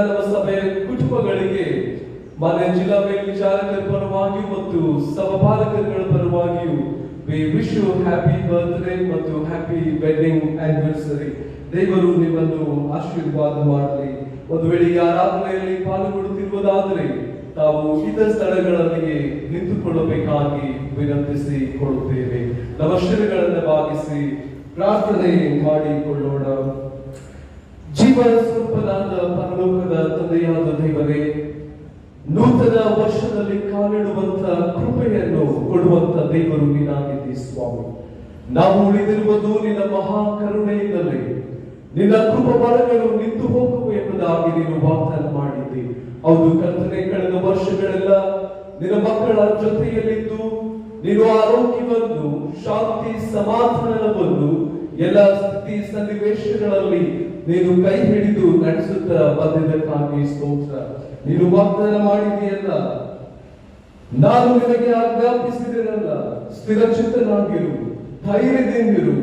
ನಮ್ಮ ಸಭೆಯ ಕುಟುಂಬಗಳಿಗೆ ಮಾನ್ಯ ಜಿಲ್ಲಾ ಮೇಲ್ವಿಚಾರಕರ ಪರವಾಗಿಯೂ ಮತ್ತು ಸಭಾಪಾಲಕರುಗಳ ಪರವಾಗಿಯೂ we wish you happy birthday ಮತ್ತು happy wedding anniversary. ದೇವರು ನಿಮ್ಮನ್ನು ಆಶೀರ್ವಾದ ಮಾಡಲಿ. ಒಂದು ವೇಳೆ ಈ ಆರಾಧನೆಯಲ್ಲಿ ಪಾಲ್ಗೊಳ್ಳುತ್ತಿರುವುದಾದರೆ ತಾವು ಇತರ ಸ್ಥಳಗಳಲ್ಲಿಯೇ ನಿಂತುಕೊಳ್ಳಬೇಕಾಗಿ ವಿನಂತಿಸಿಕೊಳ್ಳುತ್ತೇವೆ. ನಮ್ಮ ಶಿರಗಳನ್ನು ಭಾಗಿಸಿ ಪ್ರಾರ್ಥನೆ ಮಾಡಿಕೊಳ್ಳೋಣ. ಜೀವ ಸ್ವರೂಪನಾದ ಪರಲೋಕದ ತಂದೆಯಾದ ದೇವರೇ, ನೂತನ ವರ್ಷದಲ್ಲಿ ಕಾಲಿಡುವಂತ ಕೃಪೆಯನ್ನು ಕೊಡುವಂತ ದೇವರು ನೀನಾಗಿದ್ದೀ ಸ್ವಾಮಿ. ನಾವು ಉಳಿದಿರುವುದು ನಿನ್ನ ಮಹಾ ಕರುಣೆಯಿಂದಲೇ. ನಿನ್ನ ಕೃಪಬಲಗಳು ನಿಂತು ಹೋಗುವು ಎಂಬುದಾಗಿ ನೀನು ವಾಗ್ದಾನ ಮಾಡಿದ್ದಿ. ಹೌದು ಕರ್ತನೆ, ಕಳೆದ ವರ್ಷಗಳೆಲ್ಲ ನಿನ್ನ ಮಕ್ಕಳ ಜೊತೆಯಲ್ಲಿದ್ದು ನೀನು ಆರೋಗ್ಯವನ್ನು, ಶಾಂತಿ, ಸಮಾಧಾನವನ್ನು ಎಲ್ಲ ಸ್ಥಿತಿ ಸನ್ನಿವೇಶಗಳಲ್ಲಿ ನೀನು ಕೈ ಹಿಡಿದು ನಡೆಸುತ್ತಾ ಬಂದಿದ್ದಕ್ಕಾಗಿ ಸ್ತೋತ್ರ. ನೀನು ವಾಗ್ದಾನ ಮಾಡಿದೆಯಲ್ಲ, ನಾನು ನಿನಗೆ ಆಜ್ಞಾಪಿಸಿದೆನಲ್ಲ, ಸ್ಥಿರಚಿತ್ತನಾಗಿರು, ಧೈರ್ಯದಿಂದಿರು,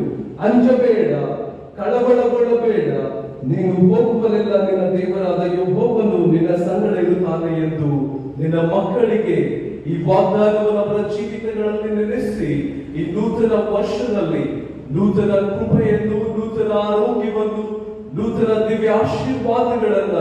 ಅಂಜಬೇಡ, ಕಳವಳಗೊಳ್ಳಬೇಡ, ನೀನು ಹೋಗುವಲ್ಲೆಲ್ಲ ನಿನ್ನ ದೇವರಾದ ಯೆಹೋವನು ನಿನ್ನ ಸಂಗಡ ಇರುತ್ತಾನೆ ಎಂದು ನಿನ್ನ ಮಕ್ಕಳಿಗೆ ಈ ವಾಗ್ದಾನವನ್ನು ಅವರ ಜೀವಿತಗಳಲ್ಲಿ ನೆಲೆಸಿ ಈ ನೂತನ ವರ್ಷದಲ್ಲಿ ನೂತನ ಕೃಪೆಯನ್ನು, ನೂತನ ಆರೋಗ್ಯವನ್ನು, ನೂತನ ದಿವ್ಯ ಆಶೀರ್ವಾದಗಳನ್ನ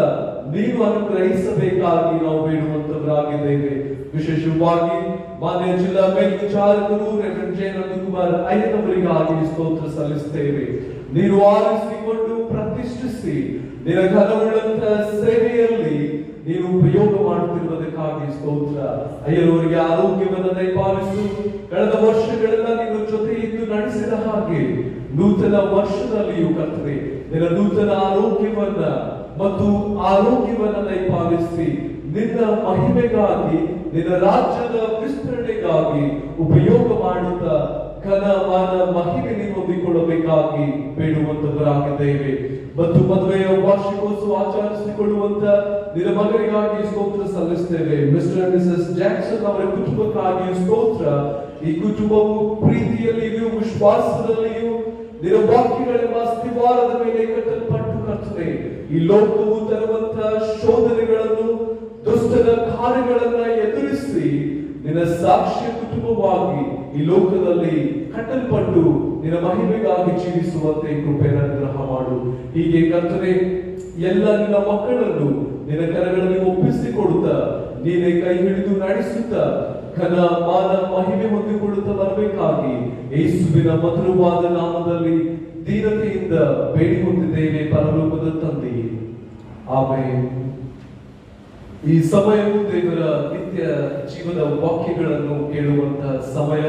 ನೀನು ಅನುಗ್ರಹಿಸಬೇಕಾಗಿ ನಾವು ಬೇಡುವಂತವರಾಗಿದ್ದೇವೆ. ವಿಶೇಷವಾಗಿ ಮಾನ್ಯ ಜಿಲ್ಲಾ ಮೇಲ್ವಿಚಾರಕರು ರೆವರೆಂಡ್ ಜೆ ನಂದಕುಮಾರ್ ಅಯ್ಯನವರಿಗಾಗಿ ಸ್ತೋತ್ರ ಸಲ್ಲಿಸುತ್ತೇವೆ. ನೀನು ಆರಿಸಿಕೊಂಡು ಪ್ರತಿಷ್ಠಿಸಿ ನಿನ್ನ ಘನವುಳ್ಳಂತ ಸೇವೆಯಲ್ಲಿ ನೀನು ಉಪಯೋಗ ಮಾಡುತ್ತಿರುವುದಕ್ಕಾಗಿ ಸ್ತೋತ್ರ. ಅಯ್ಯನವರಿಗೆ ಆರೋಗ್ಯವನ್ನು ದಯಪಾಲಿಸು. ಕಳೆದ ವರ್ಷಗಳೆಲ್ಲ ನೀನು ಜೊತೆ ಇದ್ದು ನಡೆಸಿದ ಹಾಗೆ ನೂತನ ವರ್ಷದಲ್ಲಿಯೂ ಕರ್ತನೆ ನಿನ್ನ ನೂತನ ಆರೋಗ್ಯವನ್ನ ಮತ್ತು ಆರೋಗ್ಯವನ್ನ ದಯಪಾಲಿಸಿ ನಿನ್ನ ಮಹಿಮೆಗಾಗಿ, ನಿನ್ನ ರಾಜ್ಯದ ವಿಸ್ತರಣೆಗಾಗಿ ಉಪಯೋಗ ಮಾಡುತ್ತಾ ಘನ ಮಾನ ಮಹಿಮೆ ನೀವು ಹೊಂದಿಕೊಳ್ಳಬೇಕಾಗಿ ಬೇಡುವಂತವರಾಗಿದ್ದೇವೆ. ಮತ್ತು ಮದುವೆಯ ವಾರ್ಷಿಕೋತ್ಸವ ಆಚರಿಸಿಕೊಳ್ಳುವಂತ ನಿನ್ನ ಮಗನಿಗಾಗಿ ಸ್ತೋತ್ರ ಸಲ್ಲಿಸ್ತೇವೆ. ಮಿಸ್ಟರ್ ಅಂಡ್ ಮಿಸಸ್ ಜಾಕ್ಸನ್ ಅವರ ಕುಟುಂಬಕ್ಕಾಗಿ ಸ್ತೋತ್ರ. ಈ ಕುಟುಂಬವು ಪ್ರೀತಿಯಲ್ಲಿಯೂ ವಿಶ್ವಾಸದಲ್ಲಿಯೂ ನಿನ್ನ ವಾಕ್ಯಗಳೆಂಬ ಅಸ್ತಿವಾರದ ಮೇಲೆ ಕಟ್ಟಲ್ಪಟ್ಟು ಕರ್ತನೆ ಈ ಲೋಕವು ತರುವಂತ ಶೋಧನೆಗಳನ್ನು, ದುಷ್ಟದ ಕಾರ್ಯಗಳನ್ನ ಎದುರಿಸಿ ನಿನ್ನ ಸಾಕ್ಷಿಯ ಕುಟುಂಬವಾಗಿ ಈ ಲೋಕದಲ್ಲಿ ಕಟ್ಟಲ್ಪಟ್ಟು ನಿನ್ನ ಮಹಿಮೆಗಾಗಿ ಜೀವಿಸುವಂತೆ ಕೃಪೆಯನ್ನು ಅನುಗ್ರಹ ಮಾಡು. ಹೀಗೆ ಕರ್ತನೆ ಎಲ್ಲ ನಿನ್ನ ಮಕ್ಕಳನ್ನು ನಿನ್ನ ಕರಗಳಲ್ಲಿ ಒಪ್ಪಿಸಿಕೊಡುತ್ತಾ ನೀನೇ ಕೈ ಹಿಡಿದು ನಡೆಸುತ್ತಾ ಘನ ಮಾನ ಮಹಿಮೆ ಹೊಂದಿಕೊಳ್ಳುತ್ತಾ ಬರಬೇಕಾಗಿ ಯೇಸುವಿನ ಮಧುರವಾದ ನಾಮದಲ್ಲಿ ದೀನತೆಯಿಂದ ಬೇಡಿ ಹೊಂದಿದ್ದೇವೆ ಪರಲೋಕದ ತಂದೆಯೇ, ಆಮೆನ್. ಈ ಸಮಯವು ದೇವರ ನಿತ್ಯ ಜೀವದ ವಾಕ್ಯಗಳನ್ನು ಕೇಳುವಂತ ಸಮಯ.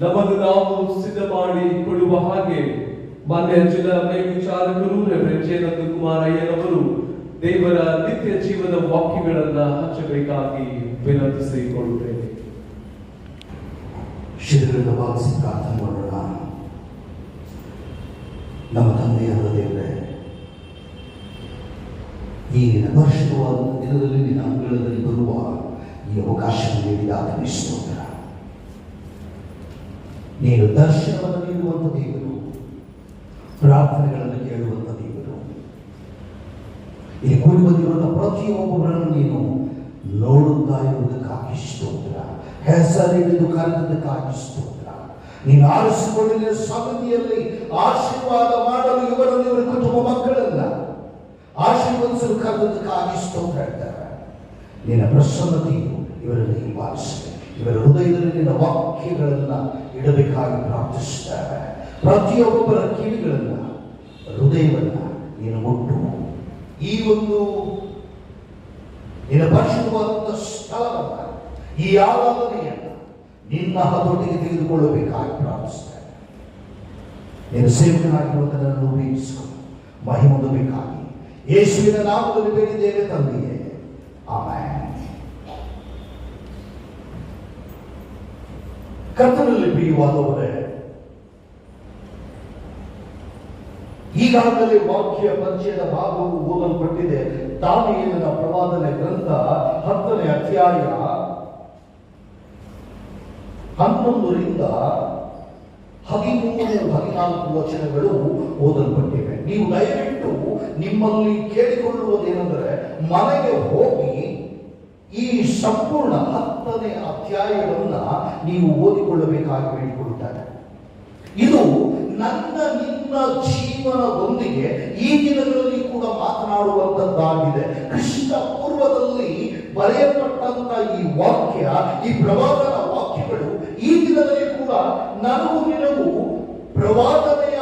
ನಮ್ಮನ್ನು ನಾವು ಸಿದ್ಧ ಮಾಡಿ ಕೊಡುವ ಹಾಗೆ ಮಾನ್ಯ ಜಿಲ್ಲಾ ಮೇಲ್ವಿಚಾರಕರು ರೆವರೆಂಡ್ ಜೆ ನಂದಕುಮಾರ್ ಅಯ್ಯನವರು ದೇವರ ನಿತ್ಯ ಜೀವದ ವಾಕ್ಯಗಳನ್ನ ಹಂಚಬೇಕಾಗಿ ವಿನಂತಿಸಿಕೊಳ್ಳುತ್ತೇವೆ. ಶಿರಗಳನ್ನು ಭಾವಿಸಿ ಪ್ರಾರ್ಥನೆ ಮಾಡೋಣ. ನಮ್ಮ ತಂದೆಯಾದ ದೇವರೇ, ಈ ವರ್ಷವಾದ ದಿನದಲ್ಲಿ ನಿನ್ನ ಅಂಗಳದಲ್ಲಿ ಬರುವ ಈ ಅವಕಾಶವನ್ನು ನೀಡಿದಾಗ ಸ್ತೋತ್ರ. ನೀನು ದರ್ಶನವನ್ನು ನೀಡುವಂಥ ದೇವರು, ಪ್ರಾರ್ಥನೆಗಳನ್ನು ಕೇಳುವಂಥ ದೇವರು. ಈ ಕೂಡಿ ಬಂದಿರುವಂಥ ಪ್ರತಿಯೊಬ್ಬರನ್ನು ನೀನು ನೋಡುತ್ತಾ ಇರುವುದಕ್ಕಾಗಿ ಸ್ತೋತ್ರ. ಹೆಸರಿಡಿದು ಕರೆದದಕ್ಕಾಗಿ ಸ್ತೋತ್ರ. ನೀನು ಆರಿಸಿಕೊಂಡಿನ ಸಮಿತಿಯಲ್ಲಿ ಆಶೀರ್ವಾದ ಮಾಡಲು ಇವರನ್ನು, ಇವರ ಕುಟುಂಬ ಮಕ್ಕಳನ್ನ ಆಶೀರ್ವದಿಸಲು ಕರೆದದಕ್ಕಾಗಿ ಸ್ತೋತ್ರ ಹೇಳ್ತಾರೆ. ನಿನ್ನ ಪ್ರಸನ್ನತೆಯು ಇವರಲ್ಲಿ ಹಿಂಬಾಲಿಸಲಿ. ಇವರ ಹೃದಯದಲ್ಲಿ ನಿನ್ನ ವಾಕ್ಯಗಳನ್ನ ಇಡಬೇಕಾಗಿ ಪ್ರಾರ್ಥಿಸುತ್ತಾರೆ. ಪ್ರತಿಯೊಬ್ಬರ ಕಿವಿಗಳನ್ನ, ಹೃದಯವನ್ನ ನೀನು ಮುಟ್ಟು ಈ ಒಂದು ನಿನ್ನ ಪರಿಶುದ್ಧವಾದಂತಹ ಸ್ಥಳವನ್ನ, ಈ ಆರಾಧನೆಯನ್ನ ನಿನ್ನ ಹತೋಟಿಗೆ ತೆಗೆದುಕೊಳ್ಳಬೇಕಾಗಿ ಪ್ರಾರ್ಥಿಸುತ್ತಾರೆ. ನೀನು ಸೇವಕನಾಗಿರುವಂತ ನನ್ನನ್ನು ಉಪಯೋಗಿಸಿಕೊಂಡು ಮಹಿಮೆ ಹೊಂದಬೇಕಾಗಿ ಯೇಸುವಿನ ನಾಮದಲ್ಲಿ ಬೇಡಿದ್ದೇವೆ ತಂದೆಯೇ, ಆಮೆನ್. ಕರ್ತನಲ್ಲಿ ಪ್ರಿಯವಾದವರೇ, ಈಗಾಗಲೇ ವಾಕ್ಯ ಪರಿಚಯದ ಭಾಗವು ಓದಲ್ಪಟ್ಟಿದೆ. ದಾನಿಯೇಲನ ಪ್ರವಾದನೆ ಗ್ರಂಥ 10ನೇ ಅಧ್ಯಾಯ 11ರಿಂದ 13-14 ವಚನಗಳು ಓದಲ್ಪಟ್ಟಿವೆ. ನೀವು ದಯವಿಟ್ಟು ನಿಮ್ಮಲ್ಲಿ ಕೇಳಿಕೊಳ್ಳುವುದೇನೆಂದರೆ, ಮನೆಗೆ ಹೋಗಿ ಈ ಸಂಪೂರ್ಣ 10ನೇ ಅಧ್ಯಾಯವನ್ನ ನೀವು ಓದಿಕೊಳ್ಳಬೇಕಾಗಿ ಬೇಡಿಕೊಳ್ಳುತ್ತಾರೆ. ಇದು ನನ್ನ ನಿನ್ನ ಜೀವನದೊಂದಿಗೆ ಈ ದಿನಗಳಲ್ಲಿ ಕೂಡ ಮಾತನಾಡುವಂತದ್ದಾಗಿದೆ. ಕ್ರಿಸ್ತ ಪೂರ್ವದಲ್ಲಿ ಬರೆಯಲ್ಪಟ್ಟಂತ ಈ ವಾಕ್ಯ, ಈ ಪ್ರವಾದನ ವಾಕ್ಯಗಳು ಈ ದಿನದಲ್ಲಿ ಕೂಡ ನನಗೂ ನಿನಗೂ ಪ್ರವಾದನೆಯ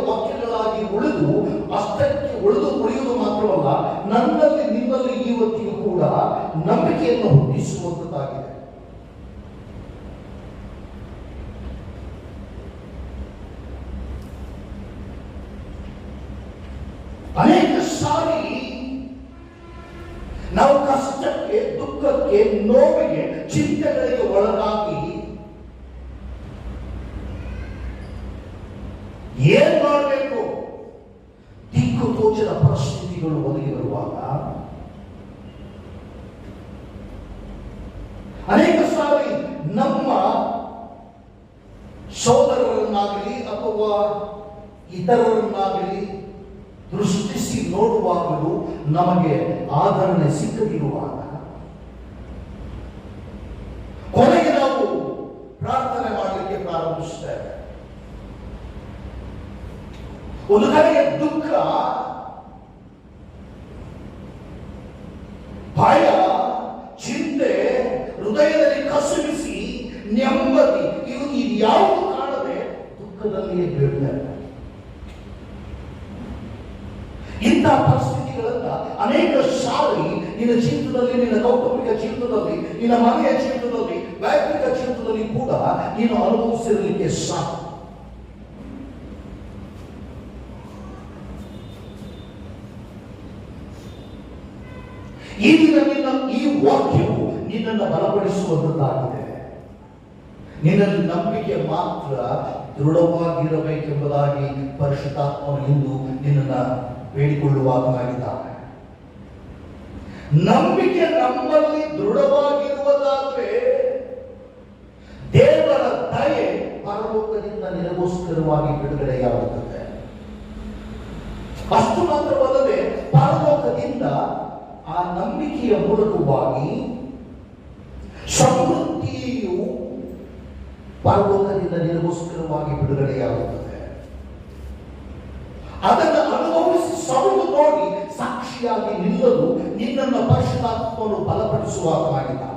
ವಾಕ್ಯಗಳಾಗಿ ಉಳಿದು ಅಷ್ಟಕ್ಕೆ ಉಳಿಯುವುದು ಮಾತ್ರವಲ್ಲ, ನನ್ನಲ್ಲಿ ನಿನ್ನಲ್ಲಿ ಇವತ್ತಿಗೂ ಕೂಡ ನಂಬಿಕೆಯನ್ನು ಹುಟ್ಟಿಸುವಂತದ್ದಾಗಿದೆ. ಸಾರಿ ನಾವು ಕಷ್ಟಕ್ಕೆ, ದುಃಖಕ್ಕೆ, ನೋವಿಗೆ, ಚಿಂತೆಗಳಿಗೆ ಒಳಗಾಗಿ ಏನ್ ಮಾಡಬೇಕು ದಿಕ್ಕು ತೋಚದ ಪರಿಸ್ಥಿತಿಗಳು ಒದಗಿ ಬರುವಾಗ ಅನೇಕ ಸಾರಿ ನಮ್ಮ ಸೋದರರನ್ನಾಗಲಿ ಅಥವಾ ಇತರರನ್ನಾಗಲಿ ದೃಷ್ಟಿಸಿ ನೋಡುವಾಗಲೂ ನಮಗೆ ಆದರಣೆ ಸಿಕ್ಕದಿರುವಾಗ ಕೊನೆಗೆ ನಾವು ಪ್ರಾರ್ಥನೆ ಮಾಡಲಿಕ್ಕೆ ಪ್ರಾರಂಭಿಸ್ತೇವೆ. ಒಂದು ಕಡೆಗೆ ದುಃಖ, ಭಯ, ಚಿಂತೆ ಹೃದಯದಲ್ಲಿ ಕಸುವಿಸಿ ನೆಮ್ಮದಿ ಇದು ಯಾವುದು ಕಾಣದೆ ದುಃಖದಲ್ಲಿಯೇ ಬೀಳ್ತಾರೆ. ಇಂತಹ ಪರಿಸ್ಥಿತಿಗಳನ್ನ ಅನೇಕ ಸಾರಿ ನಿನ್ನ ಜೀವಿತದಲ್ಲಿ, ನಿನ್ನ ಕೌಟುಂಬಿಕ ಜೀವಿತದಲ್ಲಿ, ನಿನ್ನ ಮನೆಯ ಜೀವಿತದಲ್ಲಿ, ವೈಯಕ್ತಿಕ ಜೀವಿತದಲ್ಲಿ ಕೂಡ ನೀನು ಅನುಭವಿಸಿರಲಿಕ್ಕೆ ಸಾಕು. ಈ ದಿನ ನಿನ್ನ ಈ ವಾಕ್ಯವು ನಿನ್ನನ್ನು ಬಲಪಡಿಸುವಂತದ್ದಾಗಿದೆ. ನಿನ್ನಲ್ಲಿ ನಂಬಿಕೆ ಮಾತ್ರ ದೃಢವಾಗಿರಬೇಕೆಂಬುದಾಗಿ ಪರಿಶುದ್ಧಾತ್ಮನು ಇಂದು ನಿನ್ನನ್ನು ಬೇಡಿಕೊಳ್ಳುವಾಗಲಾಗಿದ್ದಾನೆ. ನಂಬಿಕೆ ನಮ್ಮಲ್ಲಿ ದೃಢವಾಗಿರುವುದಾದ್ರೆ ದೇವರ ದಯೆ ಪರಲೋಕದಿಂದ ನಿನಗೋಸ್ಕರವಾಗಿ ಬಿಡುಗಡೆಯಾಗುತ್ತದೆ. ಅಷ್ಟು ಮಾತ್ರವಲ್ಲದೆ ಪರಲೋಕದಿಂದ ಆ ನಂಬಿಕೆಯ ಮೂಲಕವಾಗಿ ಸಮೃದ್ಧಿಯು ಪರಲೋಕದಿಂದ ನಿನಗೋಸ್ಕರವಾಗಿ ಬಿಡುಗಡೆಯಾಗುತ್ತದೆ. ಅದನ್ನು ಅನುಭವಿಸಿ ಸೌದು ನೋಡಿ ಸಾಕ್ಷಿಯಾಗಿ ನಿಲ್ಲಲು ನಿನ್ನನ್ನು ಪರಿಶುದ್ಧಾತ್ಮನು ಬಲಪಡಿಸುವಾಗಿದ್ದಾನೆ.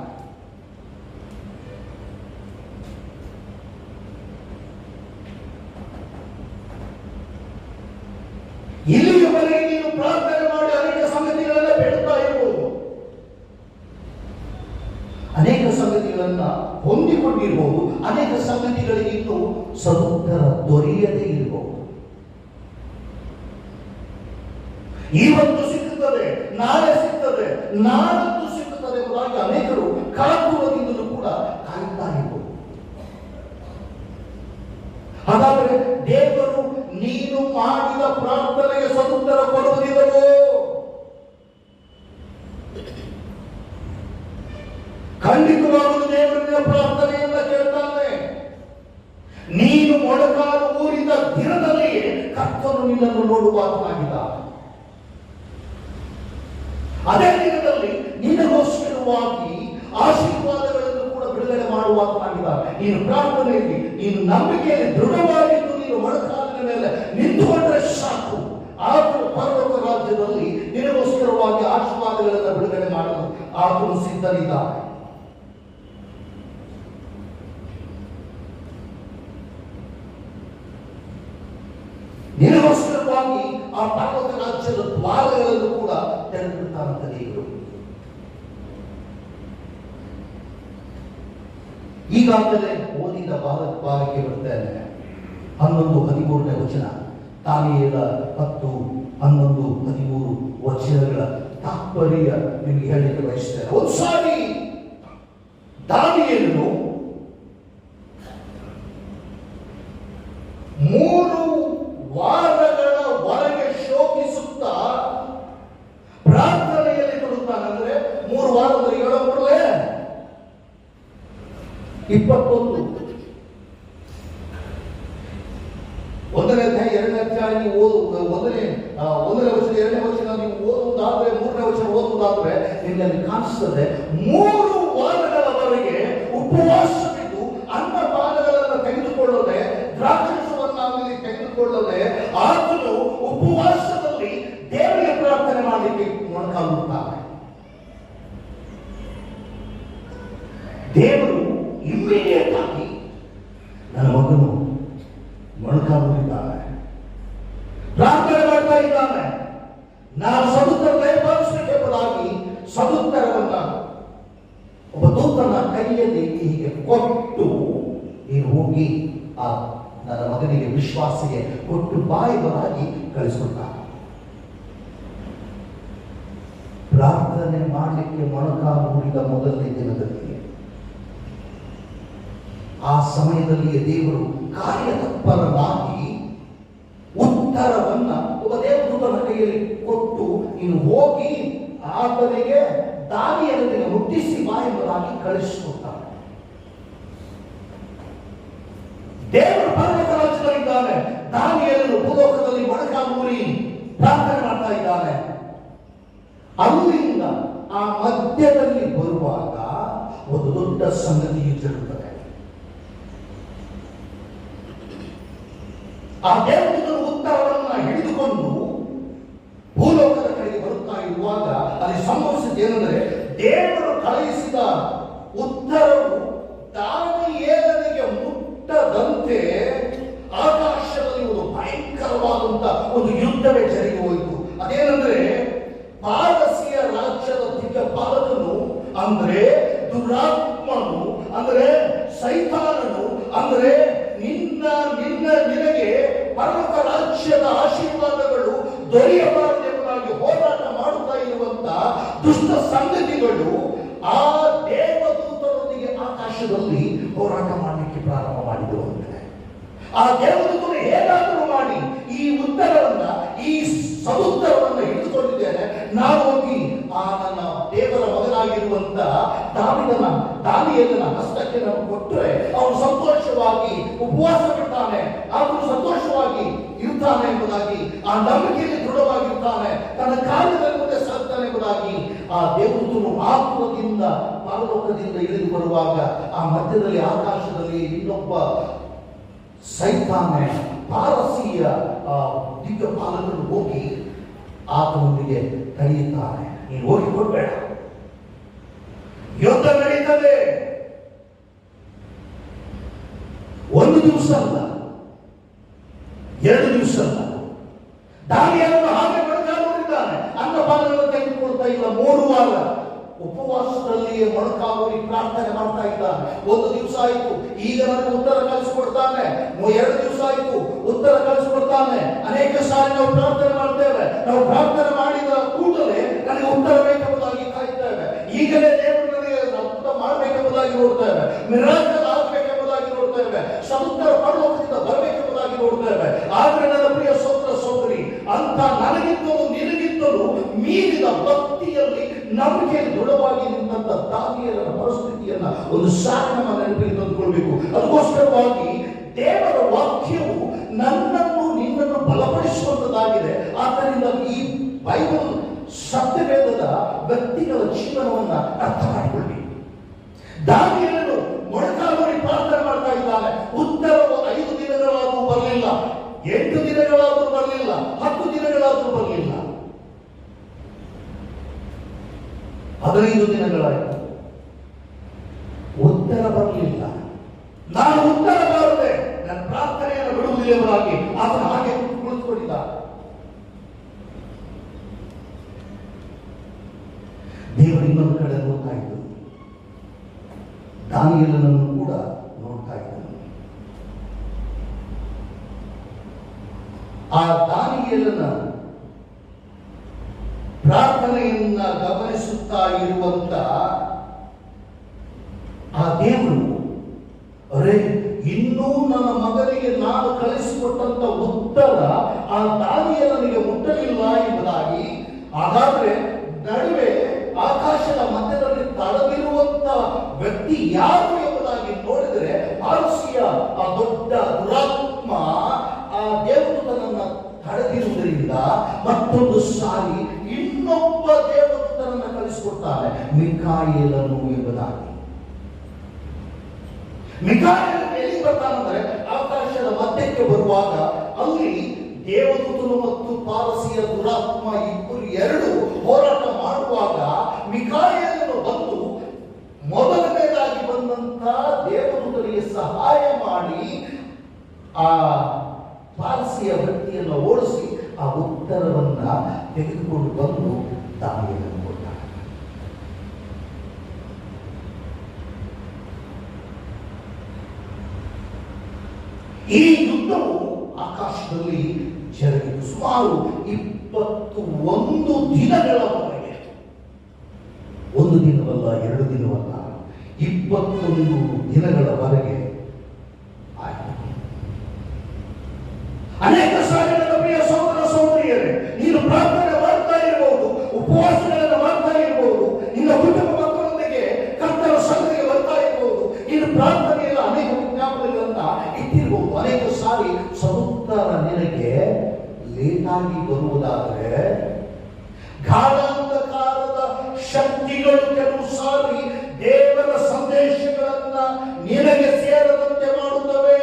ಇಲ್ಲಿಯವರೆಗೆ ನೀನು ಪ್ರಾರ್ಥನೆ ಮಾಡಿ ಅನೇಕ ಸಂಗತಿಗಳನ್ನ ಬೇಡುತ್ತಾ ಇರಬಹುದು, ಅನೇಕ ಸಂಗತಿಗಳನ್ನ ಹೊಂದಿಕೊಂಡಿರಬಹುದು, ಅನೇಕ ಸಂಗತಿಗಳಿಗೆ ಇನ್ನೂ ಸದುತ್ತರ ದೊರೆಯದೇ ಇರಬಹುದು. ಇವತ್ತು ಸಿಕ್ಕುತ್ತದೆ, ನಾಳೆ ಸಿಗ್ತದೆ, ನಾಳದ್ದು ಸಿಕ್ಕುತ್ತದೆ ಎಂಬುದಾಗಿ ಅನೇಕರು ಕಾತುರದಿಂದಲೂ ಕೂಡ ಕಾಯುತ್ತಾ ಇರಬಹುದು. ಹಾಗಾದರೆ ದೇವರು ನೀನು ಮಾಡಿದ ಪ್ರಾರ್ಥನೆಗೆ ಸದುತ್ತರ ಕೊಡುವುದಿಲ್ಲವೋ? ಖಂಡಿತವಾಗಲು ದೇವರ ಪ್ರಾರ್ಥನೆಯಿಂದ ಕೇಳ್ತಾನೆ. ನೀನು ಮೊಳಕಾಲು ಊರಿದ ದಿನದಲ್ಲಿಯೇ ಕರ್ತನು ನಿನ್ನನ್ನು ನೋಡುವಾತನಾಗಿದ್ದ. ಅದೇ ದಿನದಲ್ಲಿ ನಿನ್ನಗೋಸ್ಕರವಾಗಿ ಆಶೀರ್ವಾದಗಳನ್ನು ಕೂಡ ಬಿಡುಗಡೆ ಮಾಡುವಾತನಾಗಿದ್ದಾನೆ. ನೀನು ಪ್ರಾರ್ಥನೆಯಲ್ಲಿ, ನೀನು ನಂಬಿಕೆಯಲ್ಲಿ ದೃಢವಾಗಿದ್ದು ನೀನು ಮೊಳಕಾಲಿನ ಮೇಲೆ ನಿಂತುಕೊಂಡ್ರೆ ಸಾಕು. ಆತನು ಪರಲೋಕ ರಾಜ್ಯದಲ್ಲಿ ನಿನಗೋಸ್ಕರವಾಗಿ ಆಶೀರ್ವಾದಗಳನ್ನು ಬಿಡುಗಡೆ ಮಾಡಲು ಆತನು ಸಿದ್ಧನಿದ್ದಾನೆ. ನಿನಗೋಸ್ಕರವಾಗಿ ಆ ಪರಲೋಕ ರಾಜ್ಯದ ದ್ವಾರಗಳನ್ನು ಕೂಡ ತೆರೆದಿರುತ್ತಾನಂತ ದೇವರು. ಈಗಾಗಲೇ ಓದಿದ ಭಾಗಕ್ಕೆ ಬರ್ತೇನೆ. 11-13 ವಚನ, ದಾನಿಯೇಲ 10, 11, 13 ವಚನಗಳ ತಾತ್ಪರ್ಯ ನಿಮಗೆ ಹೇಳಲಿಕ್ಕೆ ಬಯಸ್ತೇನೆ. ಒಂದು ಸಾರಿ ದಾನಿಯೇಲನು 3 ವಾರಗಳವರೆಗೆ ಶೋಕಿಸುತ್ತಾ ಪ್ರಾರ್ಥನೆಯಲ್ಲಿ ತೊಡಗುತ್ತಾನಂದ್ರೆ 3 ವಾರದಲ್ಲಿ 7 ಮೂರಲೇ 21 ಒಂದನೇ ಅಧ್ಯಾಯ 2ನೇ ಅಧ್ಯಾಯ ನೀವು ಒಂದನೇ ವಚನ 2ನೇ ವಚನ ನೀವು ಓದುವುದಾದ್ರೆ 3ನೇ ವಚನ ಓದುವುದಾದ್ರೆ ನಿಮ್ಮಲ್ಲಿ ಕಾಣಿಸ್ತದೆ 3 ವಾರಗಳವರೆಗೆ ಉಪವಾಸವಿದ್ದು ಅನ್ನಪಾನಗಳನ್ನು ತೆಗೆದುಕೊಳ್ಳದೆ, ದ್ರಾಕ್ಷಸವನ್ನಾಗಲಿ ತೆಗೆದುಕೊಳ್ಳದೆ ಆತನು ಉಪವಾಸದಲ್ಲಿ ದೇವರಿಗೆ ಪ್ರಾರ್ಥನೆ ಮಾಡಲಿಕ್ಕೆ ಮೊಣಕಾಲುತ್ತಾನೆ. ದೇವರು ಇಮ್ಮಿಡಿಯೇಟ್ ಆಗಿ ನನ್ನ ಮಗನು ಮೊಣಕಾಲುತ್ತಿದ್ದಾನೆ, ಪ್ರಾರ್ಥನೆ ಮಾಡ್ತಾ ಇದ್ದಾನೆ, ನಾನು ಸದುತ್ತರ ದಯಪಾಲಿಸಬೇಕೆಂಬುದಾಗಿ ಸದುತ್ತರವನ್ನ ಒಬ್ಬ ದೂತನ ಕೈಯಲ್ಲಿ ಹೀಗೆ ಕೊಟ್ಟು, ನೀನು ಹೋಗಿ ಆ ನನ್ನ ಮಗನಿಗೆ ವಿಶ್ವಾಸಿಗೆ ಕೊಟ್ಟು ಬಾಯಿಬರಾಗಿ ಕಳಿಸುತ್ತಾನೆ. ಪ್ರಾರ್ಥನೆ ಮಾಡಲಿಕ್ಕೆ ಮೊಣಕಾಲೂರಿದ ಮೊದಲನೇ ದಿನದಲ್ಲಿ ಆ ಸಮಯದಲ್ಲಿಯೇ ದೇವರು ಕಾರ್ಯತತ್ಪರನಾಗಿ ಉತ್ತರವನ್ನ ಒಬ್ಬ ದೇವದೂತನ ಕೈಯಲ್ಲಿ ಕೊಟ್ಟು ನೀನು ಹೋಗಿ ಆತನಿಗೆ ದಾನಿಯನ್ನು ಮುಟ್ಟಿಸಿ ಬಾ ಎಂಬುದಾಗಿ ಕಳಿಸಿಕೊಡ್ತಾನೆ. ದೇವರು ಪರಲೋಕ ರಾಜ್ಯದಲ್ಲಿದ್ದಾನೆ, ದಾನಿಯೇಲನು ಭೂಲೋಕದಲ್ಲಿ ಮೊಣಕಾಲೂರಿ ಪ್ರಾರ್ಥನೆ ಮಾಡ್ತಾ ಇದ್ದಾನೆ. ಅಲ್ಲಿಂದ ಆ ಮಧ್ಯದಲ್ಲಿ ಬರುವಾಗ ಒಂದು ದೊಡ್ಡ ಸಂಗತಿಯು ಜರುಗುತ್ತದೆ. ಆ ದೇವದೂತನ ಉತ್ತರವನ್ನ ಹಿಡಿದುಕೊಂಡು ಭೂಲೋಕದ ಕಡೆಗೆ ಬರುತ್ತಾ ಇರುವಾಗ ಅಲ್ಲಿ ಸಂಭವಿಸಿದ್ದೇನೆಂದರೆ, ದೇವರು ಕಳುಹಿಸಿದ ಉತ್ತರವು ದಾನಿಯೇಲನಿಗೆ ಮುಟ್ಟದಂತೆ ಆಕಾಶದಲ್ಲಿ ಒಂದು ಭಯಂಕರವಾದಂತಹ ಒಂದು ಯುದ್ಧವೇ ಜರುಗಿ ಹೋಯಿತು. ಅದೇನೆಂದರೆ, ಪಾರಸಿಯ ರಾಜ್ಯದ ದಿಗ್ಪಾಲಕನು ಅಂದ್ರೆ ದುರಾತ್ಮನು ಅಂದ್ರೆ ಸೈತಾನನು ಅಂದ್ರೆ ನಿನಗೆ ಪರಲೋಕ ರಾಜ್ಯದ ಆಶೀರ್ವಾದಗಳು ದೊರೆಯಬಾರದೆಂಬುದಾಗಿ ಹೋರಾಟ ಮಾಡುತ್ತಾ ಇರುವಂತ ದುಷ್ಟ ಸಂಗತಿಗಳು ಆ ದೇವದೂತರೊಂದಿಗೆ ಆಕಾಶದಲ್ಲಿ ಹೋರಾಟ ಮಾಡಲಿಕ್ಕೆ ಪ್ರಾರಂಭ ಮಾಡಿದವು. ಆ ದೇವದೂತರು ಹೇಗಾದರೂ ಮಾಡಿ ಈ ಉತ್ತರವನ್ನ, ಈ ಸದುತ್ತರವನ್ನ ಹಿಡಿದುಕೊಂಡಿದ್ದೇನೆ, ನಾನು ಹೋಗಿ ಆ ನನ್ನ ದೇವರ ಮಗನಾಗಿರುವಂತ ದಾನಿಯೇಲನ ಹಸ್ತಕ್ಕೆ ನಾನು ಕೊಟ್ಟರೆ ಅವನು ಸಂತೋಷವಾಗಿ ಉಪವಾಸ ಬಿಡ್ತಾನೆ, ಅವನು ಸಂತೋಷವಾಗಿ ಇರ್ತಾನೆ ಎಂಬುದಾಗಿ, ಆ ನಂಬಿಕೆಯಲ್ಲಿ ದೃಢವಾಗಿರ್ತಾನೆ, ತನ್ನ ಕಾರ್ಯದ ಮುಂದೆ ಸಾಗ್ತಾನೆ ಎಂಬುದಾಗಿ ಆ ದೇವದೂತನು ಆತ್ಮದಿಂದ ಪರಲೋಕದಿಂದ ಇಳಿದು ಬರುವಾಗ ಆ ಮಧ್ಯದಲ್ಲಿ ಆಕಾಶದಲ್ಲಿ ಇನ್ನೊಬ್ಬ ಸೈತಾನೆ ಪಾರಸಿಯ ದಿಗ್ಪಾಲಕರು ಹೋಗಿ ಆತನೊಂದಿಗೆ ಕಳೆಯುತ್ತಾನೆ, ನೀನು ಹೋಗಿ ಕೊಡಬೇಡ, ಯುದ್ಧ ನಡೀತದೆ. ಒಂದು ದಿವಸ ಅಲ್ಲ, 2 ದಿವಸ ಅಲ್ಲ, ದಾನಿಯೇಲನು ಹಾಗೆ ಮೊಣಕಾಲೂರಿದ್ದಾನೆ, ಅನ್ನಪಾನಗಳನ್ನು ತೆಗೆದುಕೊಳ್ತಾ ಇಲ್ಲ. 3 ವಾರ ಉಪವಾಸದಲ್ಲಿಯೇ ಮೊಣಕಾಲೂರಿ ಪ್ರಾರ್ಥನೆ ಮಾಡ್ತಾ ಇದ್ದಾನೆ. 1 ದಿವಸ ಆಯಿತು, ಈಗ ನನಗೆ ಉತ್ತರ ಕಳಿಸಿಕೊಡ್ತಾನೆ. 2 ದಿವಸ ಆಯಿತು, ಉತ್ತರ ಕಳಿಸಿಕೊಡ್ತಾನೆ. ಅನೇಕ ಸಾರಿ ನಾವು ಪ್ರಾರ್ಥನೆ ಮಾಡ್ತೇವೆ, ನಾವು ಪ್ರಾರ್ಥನೆ ಮಾಡಿದ ಕೂಡಲೇ ನನಗೆ ಉತ್ತರ ಬೇಕೆಂಬುದಾಗಿ ಕಾಯ್ತೇವೆ. ಈಗಲೇ ದೇವರು ನನಗೆ ಅದ್ಭುತ ಮಾಡಬೇಕೆಂಬುದಾಗಿ ನೋಡ್ತೇವೆ, ಮಿರಾಕಲ್ ಆಗಬೇಕೆಂಬುದಾಗಿ ನೋಡ್ತೇವೆ, ಸದುತ್ತರ ಪರಲೋಕದಿಂದ ಬರಬೇಕೆಂಬುದಾಗಿ ನೋಡ್ತೇವೆ. ಆದ್ರೆ ನನ್ನ ಪ್ರಿಯ ಸಹೋದರ ಸಹೋದರಿ, ಅಂತ ನನಗಿಂತಲೂ ನಿನಗಿಂತಲೂ ಮೀರಿದ ಭಕ್ತಿಯಲ್ಲಿ ನಂಬಿಕೆಯಲ್ಲಿ ದೃಢವಾಗಿ ನಿಂತ ದಾನಿಯೇಲನ ಪರಿಸ್ಥಿತಿಯನ್ನ ಒಂದು ಸಾರಿ ನಮ್ಮ ನೆನಪಿಗೆ ತಂದುಕೊಳ್ಬೇಕು. ಅದಕ್ಕೋಸ್ಕರವಾಗಿ ದೇವರ ವಾಕ್ಯವು ನನ್ನನ್ನು ನಿನ್ನನ್ನು ಬಲಪಡಿಸುವಂತದ್ದಾಗಿದೆ. ಆದ್ದರಿಂದ ಈ ಬೈಬಲ್ ಸತ್ಯವೇದದ ವ್ಯಕ್ತಿಗಳ ಜೀವನವನ್ನ ಅರ್ಥ ಮಾಡಿಕೊಳ್ಳಿ. ದಾನಿಯೇಲನು ಮೊಣಕಾಲೂರಿ ಪ್ರಾರ್ಥನೆ ಮಾಡ್ತಾ ಇದ್ದಾನೆ. ಉತ್ತರವು 5 ದಿನಗಳಾದರೂ ಬರಲಿಲ್ಲ, 8 ದಿನಗಳಾದರೂ ಬರಲಿಲ್ಲ, 10 ದಿನಗಳಾದರೂ ಬರಲಿಲ್ಲ, 15 ದಿನಗಳಾಯಿತು, ಉತ್ತರ ಬರಲಿಲ್ಲ. ನಾನು ಉತ್ತರ ಬಾರದೆ ನನ್ನ ಪ್ರಾರ್ಥನೆಯನ್ನು ಬಿಡುವುದಿಲ್ಲವಾಗಿ ಆತನ ಹಾಗೆ ಕುಳಿತುಕೊಂಡಿದ್ದ. ದೇವರು ಇನ್ನೊಂದು ಕಡೆ ನೋಡ್ತಾ ಇದ್ದರು, ದಾನಿಯೇಲನನ್ನು ಕೂಡ ನೋಡ್ತಾ ಇದ್ದನು. ಆ ದಾನಿಯೇಲನ ಪ್ರಾರ್ಥನೆಯನ್ನ ಗಮನಿಸುತ್ತಾ ಇರುವಂತ ಆ ದೇವರು, ಅರೆ ಇನ್ನೂ ನನ್ನ ಮಗನಿಗೆ ನಾನು ಕಳಿಸಿಕೊಟ್ಟಂತ ಉತ್ತರ ಆ ದಾನಿಯೇಲನಿಗೆ ಮುಟ್ಟಲಿಲ್ಲ ಎಂಬುದಾಗಿ, ಹಾಗಾದ್ರೆ ನಡುವೆ ಆಕಾಶದ ಮಧ್ಯದಲ್ಲಿ ತಡವಿರುವಂತ ವ್ಯಕ್ತಿ ಯಾರು ಎಂಬುದಾಗಿ ನೋಡಿದರೆ, ಪಾರಸಿಯ ಆ ದೊಡ್ಡ ದುರಾತ್ಮ ಆ ದೇವದೂತನನ್ನ ತಡೆದಿರುವುದರಿಂದ ಮತ್ತೊಂದು ಸಾರಿ ಇನ್ನೊಬ್ಬ ದೇವದೂತನನ್ನ ಕಳಿಸಿಕೊಡ್ತಾರೆ, ಮಿಕಾಯೇಲನು ಎಂಬುದಾಗಿ. ಮಿಕಾಯೇಲನು ಎಲ್ಲಿ ಬರ್ತಾನಂದ್ರೆ, ಆಕಾಶದ ಮಧ್ಯಕ್ಕೆ ಬರುವಾಗ ಅಲ್ಲಿ ದೇವದೂತನು ಮತ್ತು ಪಾರಸಿಯ ದುರಾತ್ಮ ಇಬ್ಬರು 2 ಹೋರಾಟ ಮಾಡುವಾಗ ಮಿಕಾಯೇಲನು ಬಂದು ಮೊದಲನೇದಾಗಿ ಬಂದಂತ ದೇವದೂತನಿಗೆ ಸಹಾಯ ಮಾಡಿ ಆ ಪಾರಸಿಯ ವ್ಯಕ್ತಿಯನ್ನು ಓಡಿಸಿ ಆ ಉತ್ತರವನ್ನ ತೆಗೆದುಕೊಂಡು ಬಂದು ದಾನಿಯೇಲನಿಗೆ ಕೊಡ್ತಾನೆ. ಈ ಯುದ್ಧವು ಆಕಾಶದಲ್ಲಿ ಜರುಗಿತು ಸುಮಾರು 21 ದಿನಗಳವರೆಗೆ. ಒಂದು ದಿನವಲ್ಲ, 2 ದಿನವಲ್ಲ, 21 ದಿನಗಳವರೆಗೆ ಆಯಿತು. ಅನೇಕ ಸಾರಿ ನನ್ನ ಪ್ರಿಯ ಸಹೋದರ ಸಹೋದರಿಯರೇ, ನೀನು ಪ್ರಾರ್ಥನೆ ಮಾಡ್ತಾ ಇರಬಹುದು, ಉಪವಾಸಗಳನ್ನು ಮಾಡ್ತಾ ಇರಬಹುದು, ನಿನ್ನ ಕುಟುಂಬ ಮಕ್ಕಳೊಂದಿಗೆ ಕರ್ತನ ಸನ್ನಿಧಿಗೆ ಬರ್ತಾ ಇರಬಹುದು, ನೀನು ಪ್ರಾರ್ಥನೆಯಲ್ಲಿ ಅನೇಕ ವಿಜ್ಞಾಪನೆಗಳನ್ನ ಇಟ್ಟಿರಬಹುದು. ಅನೇಕ ಸಾರಿ ಸದುತ್ತರ ನಿನಗೆ ಲೇಟಾಗಿ ಬರುವುದಾದರೆ ಗಾಢಾಂಧಕಾರದ ಶಕ್ತಿಗಳು ಕೆಲವು ಸಾರಿ ದೇವರ ಸಂದೇಶಗಳನ್ನ ನಿನಗೆ ಸೇರದಂತೆ ಮಾಡುತ್ತವೆ.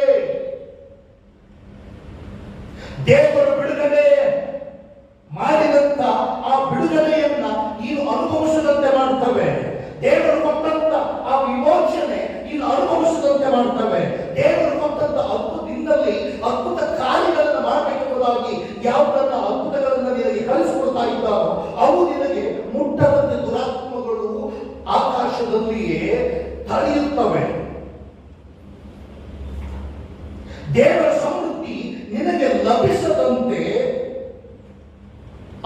ದೇವರು ಬಿಡುಗಡೆ ಮಾಡಿದಂತ ಆ ಬಿಡುಗಡೆಯನ್ನ ನೀನು ಅನುಭವಿಸದಂತೆ ಮಾಡ್ತವೆ. ದೇವರು ಕೊಟ್ಟಂತ ಆ ವಿಮೋಚನೆ ನೀನು ಅನುಭವಿಸದಂತೆ ಮಾಡ್ತವೆ. ದೇವರು ಕೊಟ್ಟಂತ ಅದ್ಭುತದಿಂದಲೇ ಅದ್ಭುತ ಕಾರ್ಯಗಳನ್ನು ಮಾಡಬೇಕೆಂಬುದಾಗಿ ಯಾವುದನ್ನ ಅದ್ಭುತಗಳನ್ನು ನಿನಗೆ ಕಲಿಸಿಕೊಡ್ತಾ ಇದ್ದಾರೋ ಅವು ನಿನಗೆ ಮುಟ್ಟದಂತೆ ದುರಾತ್ಮಗಳು ಆಕಾಶದಲ್ಲಿಯೇ ತಡೆಯುತ್ತವೆ. ದೇವರ ಸಮೃದ್ಧಿ ನಿನಗೆ ಲಭಿಸದಂತೆ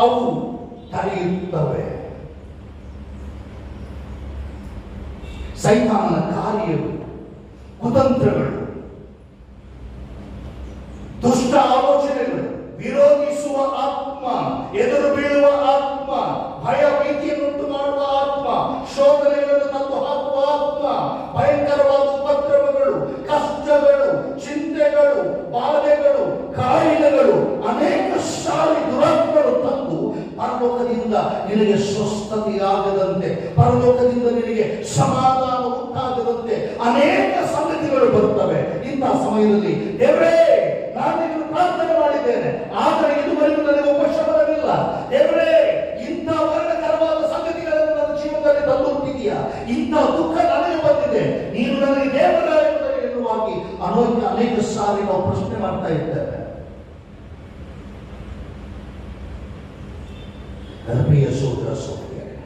ಅವು ತಡೆಯುತ್ತವೆ. ಸೈತಾನನ ಕಾರ್ಯಗಳು, ಕುತಂತ್ರಗಳು, ದುಷ್ಟ ಆಲೋಚನೆಗಳು, ವಿರೋಧಿಸುವ ಆತ್ಮ, ಎದುರು ಬೀಳುವ ಆತ್ಮ, ಭಯ ಭೀತಿಯನ್ನುಂಟು ಮಾಡುವ ಆತ್ಮ, ಶೋಧನೆಗಳನ್ನು ತಂದು ಹಾಕುವ ಆತ್ಮ, ಭಯಂಕರವಾದ ಉಪದ್ರವಗಳು, ಕಷ್ಟಗಳು, ಚಿಂತೆಗಳು, ಬಾಧೆಗಳು, ಕಾಯಿಲೆಗಳು, ಅನೇಕ ಸಾರಿ ದುರಾತ್ಮಗಳು ತಂದು ಪರಲೋಕದಿಂದ ನಿನಗೆ ಸ್ವಸ್ಥತೆಯಾಗದಂತೆ, ಪರಲೋಕದಿಂದ ನಿನಗೆ ಸಮಾಧಾನ ಉಂಟಾಗದಂತೆ ಅನೇಕ ಸಂಗತಿಗಳು ಬರುತ್ತವೆ. ಇಂತಹ ಸಮಯದಲ್ಲಿ ದೇವರೇ, ನಾನು ನಿನ್ನನ್ನು ಪ್ರಾರ್ಥನೆ ಮಾಡಿದ್ದೇನೆ, ಆದರೆ ಇದುವರೆಗೂ ನನಗೆ ಉಪಶಮನವಿಲ್ಲ. ದೇವರೇ, ಇಂಥ ವರ್ಣಕರವಾದ ಸಂಗತಿಗಳನ್ನು ನನ್ನ ಜೀವನದಲ್ಲಿ ತಂದುಕೊಟ್ಟಿದೆಯಾ, ಇಂಥ ದುಃಖ ನನಗೆ ಬಂದಿದೆ, ನೀನು ನನಗೆ ದೇವರ ಎನ್ನುವಾಗಿ ಅನೇಕ ಸಾರಿ ನಾವು ಪ್ರಶ್ನೆ ಮಾಡ್ತಾ ಇದ್ದೇವೆ. ಪ್ರಿಯ ಸೋದರ ಸೋದರಿಯರೇ,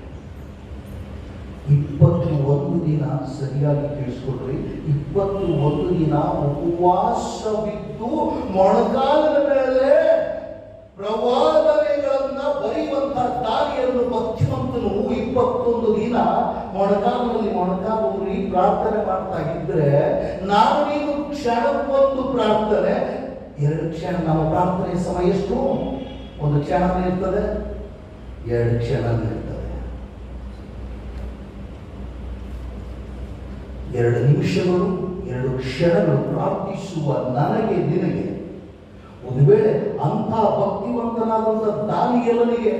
21 ದಿನ ಸರಿಯಾಗಿ ಕೇಳಿಸ್ಕೊಡ್ರಿ, 21 ದಿನ ಉಪವಾಸವಿದ್ದು ಮೊಣಕಾಲಿನ ಮೇಲೆ ಪ್ರವಾದನೆಗಳನ್ನ ಬರೆಯುವಂತ ದಾರಿಯನ್ನು ಭಕ್ತಿವಂತನು 21 ದಿನ ಮೊಣಕಾಲೂರಿ ಪ್ರಾರ್ಥನೆ ಮಾಡ್ತಾ ಇದ್ರೆ, ನಾನು ನೀನು ಕ್ಷಣಕ್ಕೊಂದು ಪ್ರಾರ್ಥನೆ, 2 ಕ್ಷಣ. ನಮ್ಮ ಪ್ರಾರ್ಥನೆ ಸಮಯ ಎಷ್ಟು? ಒಂದು ಕ್ಷಣ ಇರ್ತದೆ, 2 ಕ್ಷಣ ಇರ್ತದೆ. 2 ನಿಮಿಷಗಳು, 2 ಕ್ಷಣಗಳು ಪ್ರಾರ್ಥಿಸುವ ನನಗೆ ನಿನಗೆ ಒಂದು ವೇಳೆ ಅಂಥ ಭಕ್ತಿವಂತನಾದಂಥ ದಾನಿಯೇಲನಿಗೆ